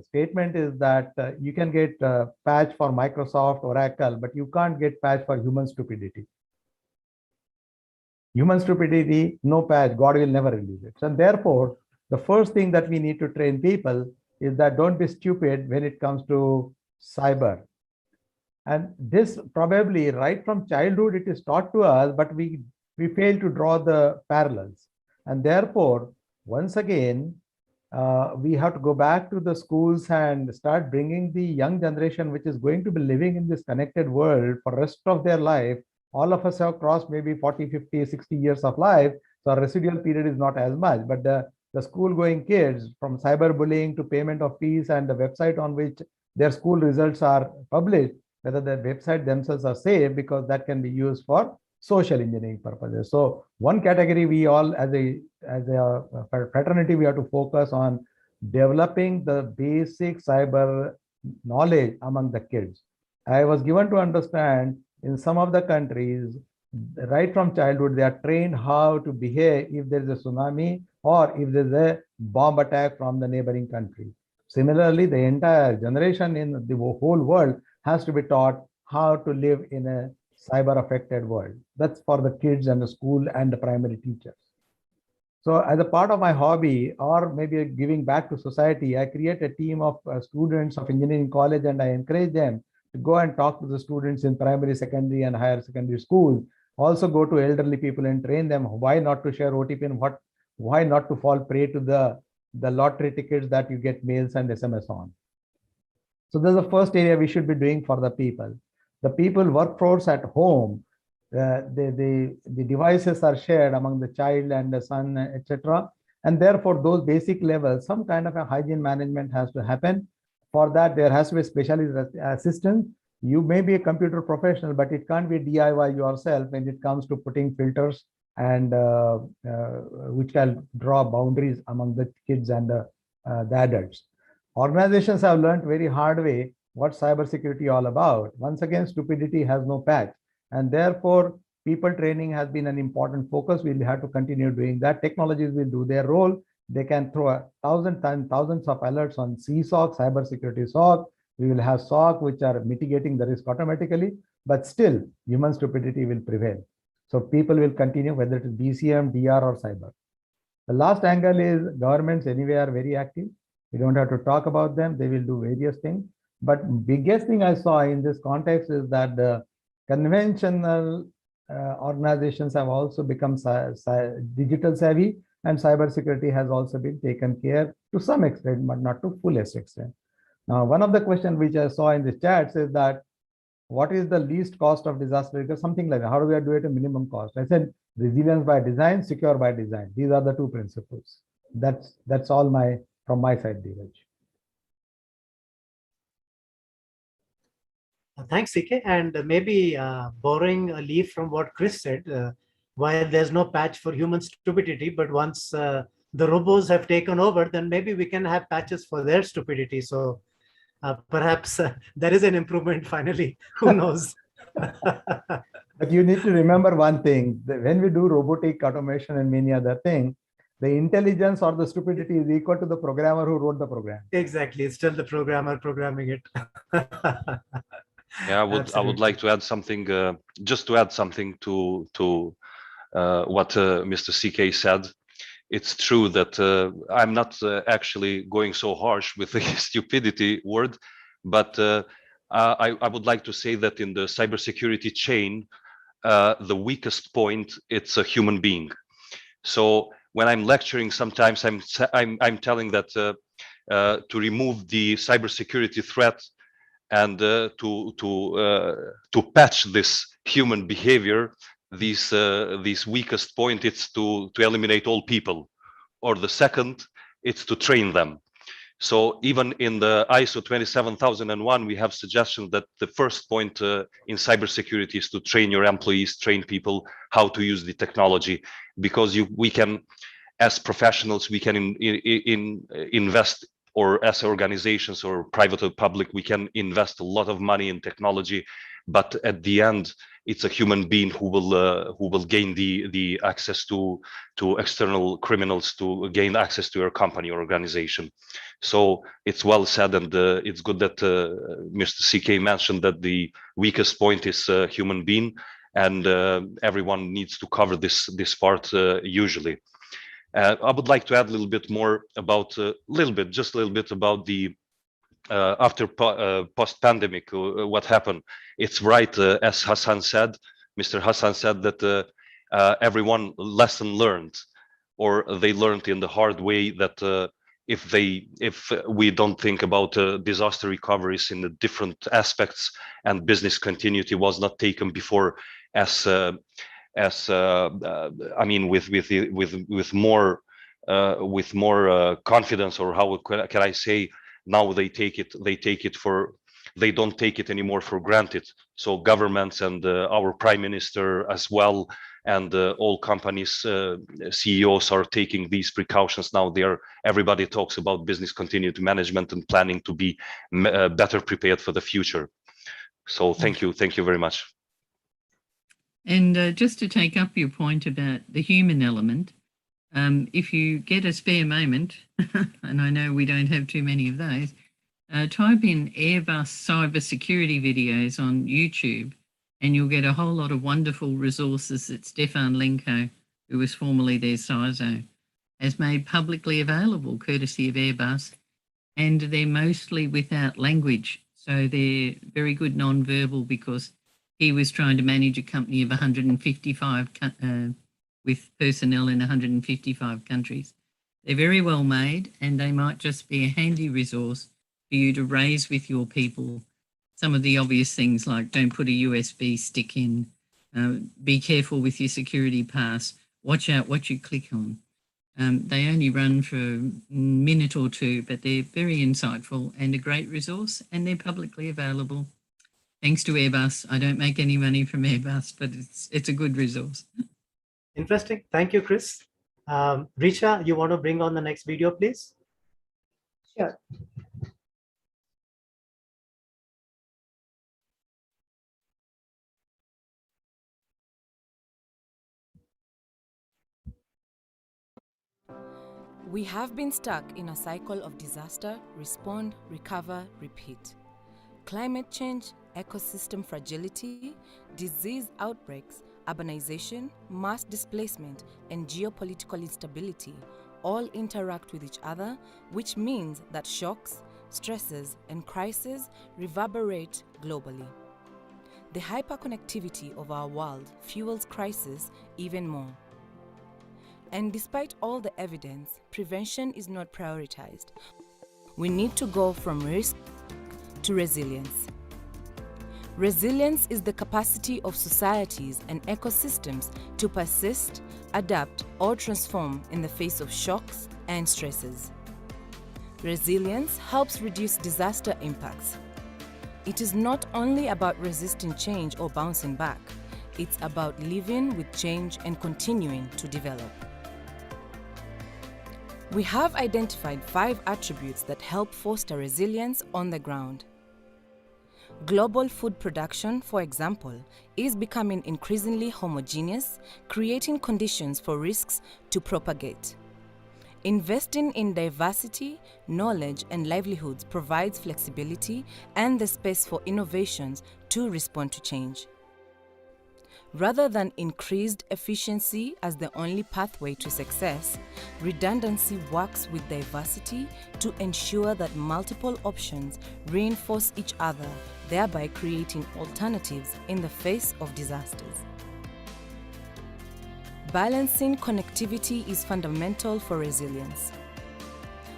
statement is that you can get patch for Microsoft, Oracle, but you can't get patch for human stupidity. Human stupidity, no patch, God will never release it. And therefore, the first thing that we need to train people is that don't be stupid when it comes to cyber. And this probably right from childhood, it is taught to us, but we fail to draw the parallels. And therefore, once again, we have to go back to the schools and start bringing the young generation, which is going to be living in this connected world for the rest of their life. All of us have crossed maybe 40, 50, 60 years of life. So our residual period is not as much, but the school going kids, from cyberbullying to payment of fees and the website on which their school results are published, whether the website themselves are safe, because that can be used for social engineering purposes. So one category, we all as a fraternity, we have to focus on developing the basic cyber knowledge among the kids. I was given to understand in some of the countries, right from childhood, they are trained how to behave if there is a tsunami or if there is a bomb attack from the neighboring country. Similarly, the entire generation in the whole world has to be taught how to live in a cyber affected world. That's for the kids and the school and the primary teachers. So as a part of my hobby, or maybe giving back to society, I create a team of students of engineering college, and I encourage them to go and talk to the students in primary, secondary, and higher secondary schools. Also go to elderly people and train them why not to share OTP and why not to fall prey to the lottery tickets that you get mails and SMS on. So that's the first area we should be doing for the people. The people workforce at home, the devices are shared among the child and the son, etc. And therefore, those basic levels, some kind of a hygiene management has to happen. For that, there has to be specialist assistance. You may be a computer professional, but it can't be DIY yourself when it comes to putting filters and which can draw boundaries among the kids and the adults. Organizations have learned very hard way what cybersecurity all about. Once again, stupidity has no patch, and therefore people training has been an important focus. We'll have to continue doing that. Technologies will do their role. They can throw thousands of alerts on CSOC, cybersecurity SOC. We will have SOC, which are mitigating the risk automatically, but still human stupidity will prevail. So people will continue, whether it is BCM, DR, or cyber. The last angle is governments anyway are very active. We don't have to talk about them. They will do various things. But biggest thing I saw in this context is that the conventional organizations have also become digital savvy, and cybersecurity has also been taken care to some extent, but not to fullest extent. Now, one of the questions which I saw in the chats is that what is the least cost of disaster? Because something like that. How do we do it at minimum cost? I said resilience by design, secure by design. These are the two principles. That's all from my side, Dheeraj. Thanks, CK. And maybe borrowing a leaf from what Chris said, while there's no patch for human stupidity, but once the robots have taken over, then maybe we can have patches for their stupidity. So perhaps there is an improvement finally. Who knows? But you need to remember one thing, that when we do robotic automation and many other things, the intelligence or the stupidity is equal to the programmer who wrote the program. Exactly. It's still the programmer programming it. Yeah, I would like to add something, just to add something to what Mr. CK said. It's true that I'm not actually going so harsh with the stupidity word, but I would like to say that in the cybersecurity chain, the weakest point, it's a human being. So when I'm lecturing, sometimes I'm telling that to remove the cybersecurity threat and to patch this human behavior, this weakest point, it's to eliminate all people, or the second, it's to train them. So even in the ISO 27001, we have suggestions that the first point in cybersecurity is to train your employees, train people how to use the technology, because we can, as professionals, we can invest, or as organizations or private or public, we can invest a lot of money in technology, but at the end, it's a human being who will gain the access to external criminals to gain access to your company or organization. So it's well said, and it's good that Mr. CK mentioned that the weakest point is human being, and everyone needs to cover this part usually. I would like to add a little bit more about just a little bit about the after post-pandemic, what happened. It's right, as Hassan said, Mr. Hassan said that everyone lesson learned, or they learned in the hard way that if we don't think about disaster recoveries in the different aspects, and business continuity was not taken before as I mean, with more confidence, or how can I say? Now they don't take it anymore for granted. So governments and our prime minister as well, and all companies CEOs are taking these precautions now. Everybody talks about business continuity management and planning to be better prepared for the future. So thank you very much. And just to take up your point about the human element, if you get a spare moment, and I know we don't have too many of those, type in Airbus cybersecurity videos on YouTube, and you'll get a whole lot of wonderful resources that Stefan Lenko, who was formerly their CISO, has made publicly available, courtesy of Airbus, and they're mostly without language. So they're very good non-verbal, because he was trying to manage a company of 155 with personnel in 155 countries. They're very well made, and they might just be a handy resource for you to raise with your people some of the obvious things, like don't put a USB stick in, be careful with your security pass, watch out what you click on. They only run for a minute or two, but they're very insightful and a great resource, and they're publicly available. Thanks to Airbus. I don't make any money from Airbus, but it's a good resource. Interesting. Thank you, Chris. Richa, you want to bring on the next video, please? Sure. We have been stuck in a cycle of disaster, respond, recover, repeat. climate change, ecosystem fragility, disease outbreaks, urbanization, mass displacement, and geopolitical instability all interact with each other, which means that shocks, stresses, and crises reverberate globally. The hyperconnectivity of our world fuels crisis even more. And despite all the evidence, prevention is not prioritized. We need to go from risk to resilience. Resilience is the capacity of societies and ecosystems to persist, adapt, or transform in the face of shocks and stresses. Resilience helps reduce disaster impacts. It is not only about resisting change or bouncing back, it's about living with change and continuing to develop. We have identified 5 attributes that help foster resilience on the ground. Global food production, for example, is becoming increasingly homogeneous, creating conditions for risks to propagate. Investing in diversity, knowledge, and livelihoods provides flexibility and the space for innovations to respond to change. Rather than increased efficiency as the only pathway to success, redundancy works with diversity to ensure that multiple options reinforce each other, thereby creating alternatives in the face of disasters. Balancing connectivity is fundamental for resilience.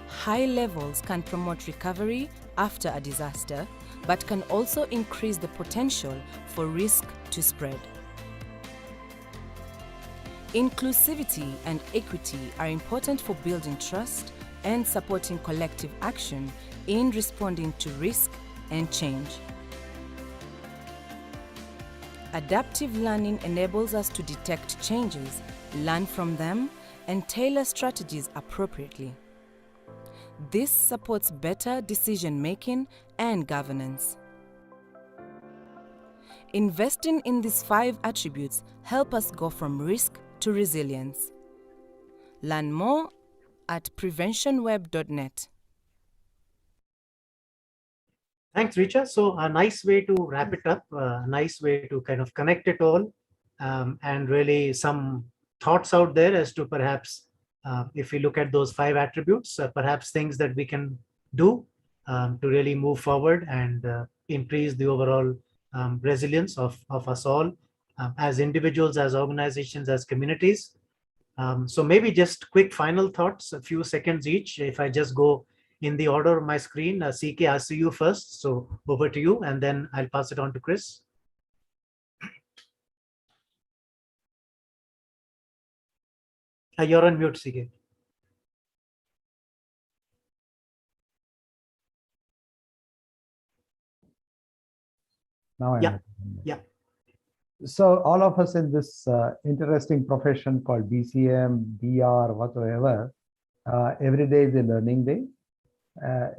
High levels can promote recovery after a disaster, but can also increase the potential for risk to spread. Inclusivity and equity are important for building trust and supporting collective action in responding to risk and change. Adaptive learning enables us to detect changes, learn from them, and tailor strategies appropriately. This supports better decision-making and governance. Investing in these 5 attributes help us go from risk to resilience. Learn more at preventionweb.net. Thanks, Richa. So a nice way to wrap it up, a nice way to kind of connect it all, and really some thoughts out there as to perhaps if we look at those 5 attributes, perhaps things that we can do to really move forward and increase the overall resilience of us all as individuals, as organizations, as communities. So maybe just quick final thoughts, a few seconds each. If I just go in the order of my screen, CK, I'll see you first. So over to you, and then I'll pass it on to Chris. You're on mute, CK. Now Yeah. Yeah. So all of us in this interesting profession called BCM, BR, whatsoever, every day is a learning day.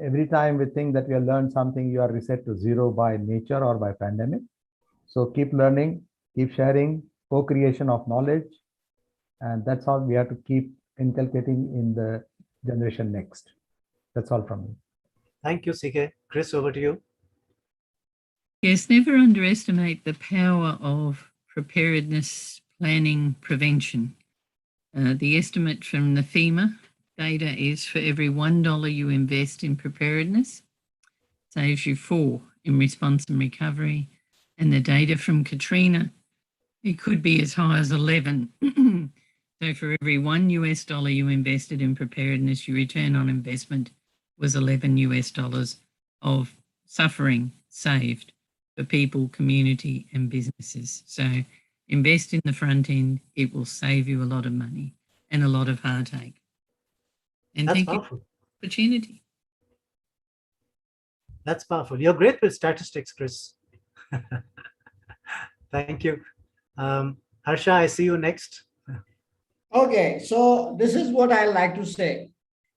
Every time we think that we have learned something, you are reset to zero by nature or by pandemic. So keep learning, keep sharing, co-creation of knowledge. And that's how we have to keep inculcating in the generation next. That's all from me. Thank you, CK. Chris, over to you. Yes, never underestimate the power of preparedness, planning, prevention. The estimate from the FEMA data is for every $1 you invest in preparedness, saves you 4 in response and recovery. And the data from Katrina, it could be as high as 11. So for every $1 you invested in preparedness, your return on investment was $11 of suffering saved for people, community, and businesses. So invest in the front end, it will save you a lot of money and a lot of heartache. And That's thank powerful. you for the opportunity. That's powerful. You're great with statistics, Chris. Thank you. Harsha, I see you next. Okay, so this is what I like to say.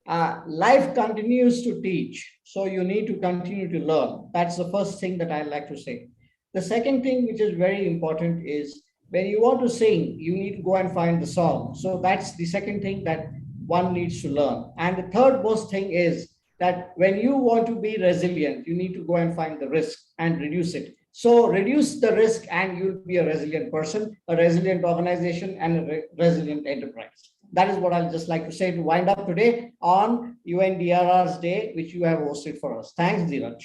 Life continues to teach, so you need to continue to learn. That's the first thing that I like to say. The second thing, which is very important, is when you want to sing, you need to go and find the song. So that's the second thing that one needs to learn. And the third most thing is that when you want to be resilient, you need to go and find the risk and reduce it. So reduce the risk and you'll be a resilient person, a resilient organization, and a resilient enterprise. That is what I'll just like to say to wind up today on UNDRR's Day, which you have hosted for us. Thanks, Dheeraj.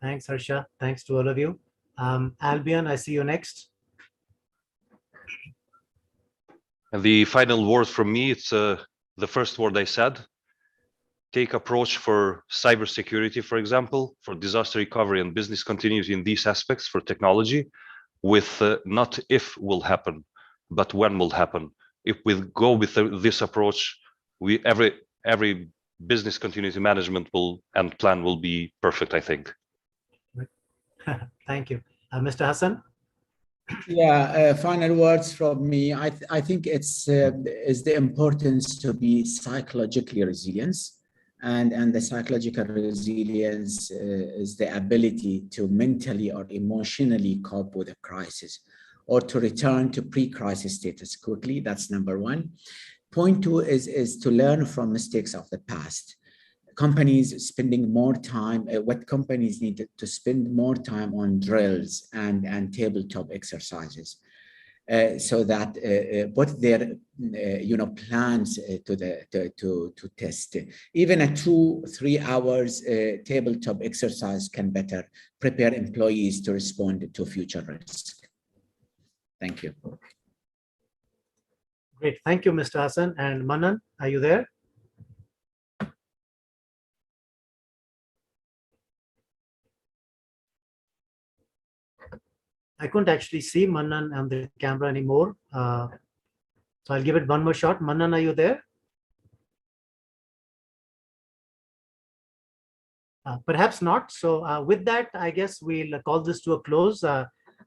Thanks, Harsha. Thanks to all of you. Albion, I see you next. And the final word from me, it's the first word I said. Take approach for cybersecurity, for example, for disaster recovery and business continuity in these aspects for technology, with not if will happen, but when will happen. If we go with this approach, every business continuity management and plan will be perfect, I think. Thank you. Mr. Hassan? Yeah, final words from me. I think it's is the importance to be psychologically resilient, and the psychological resilience is the ability to mentally or emotionally cope with a crisis, or to return to pre-crisis status quickly. That's number one. Point two is to learn from mistakes of the past. Companies spending more time, what companies need to spend more time on drills and tabletop exercises, so that put their plans to test. Even a 2-3 hours tabletop exercise can better prepare employees to respond to future risks. Thank you. Great. Thank you, Mr. Hassan. And Manan, are you there? I couldn't actually see Manan on the camera anymore. So I'll give it one more shot. Manan, are you there? Perhaps not. So with that, I guess we'll call this to a close.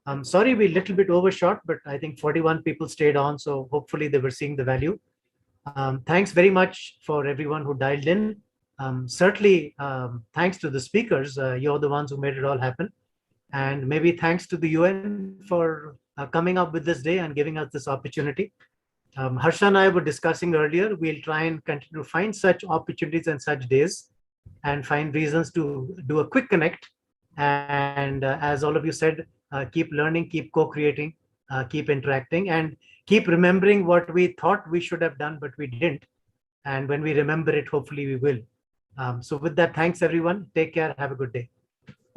I'm sorry we're a little bit overshot, but I think 41 people stayed on. So hopefully they were seeing the value. Thanks very much for everyone who dialed in. Certainly, thanks to the speakers. You're the ones who made it all happen. And maybe thanks to the UN for coming up with this day and giving us this opportunity. Harsha and I were discussing earlier, we'll try and continue to find such opportunities and such days and find reasons to do a quick connect. And as all of you said, keep learning, keep co-creating, keep interacting, and keep remembering what we thought we should have done, but we didn't. And when we remember it, hopefully we will. So with that, thanks everyone. Take care. Have a good day.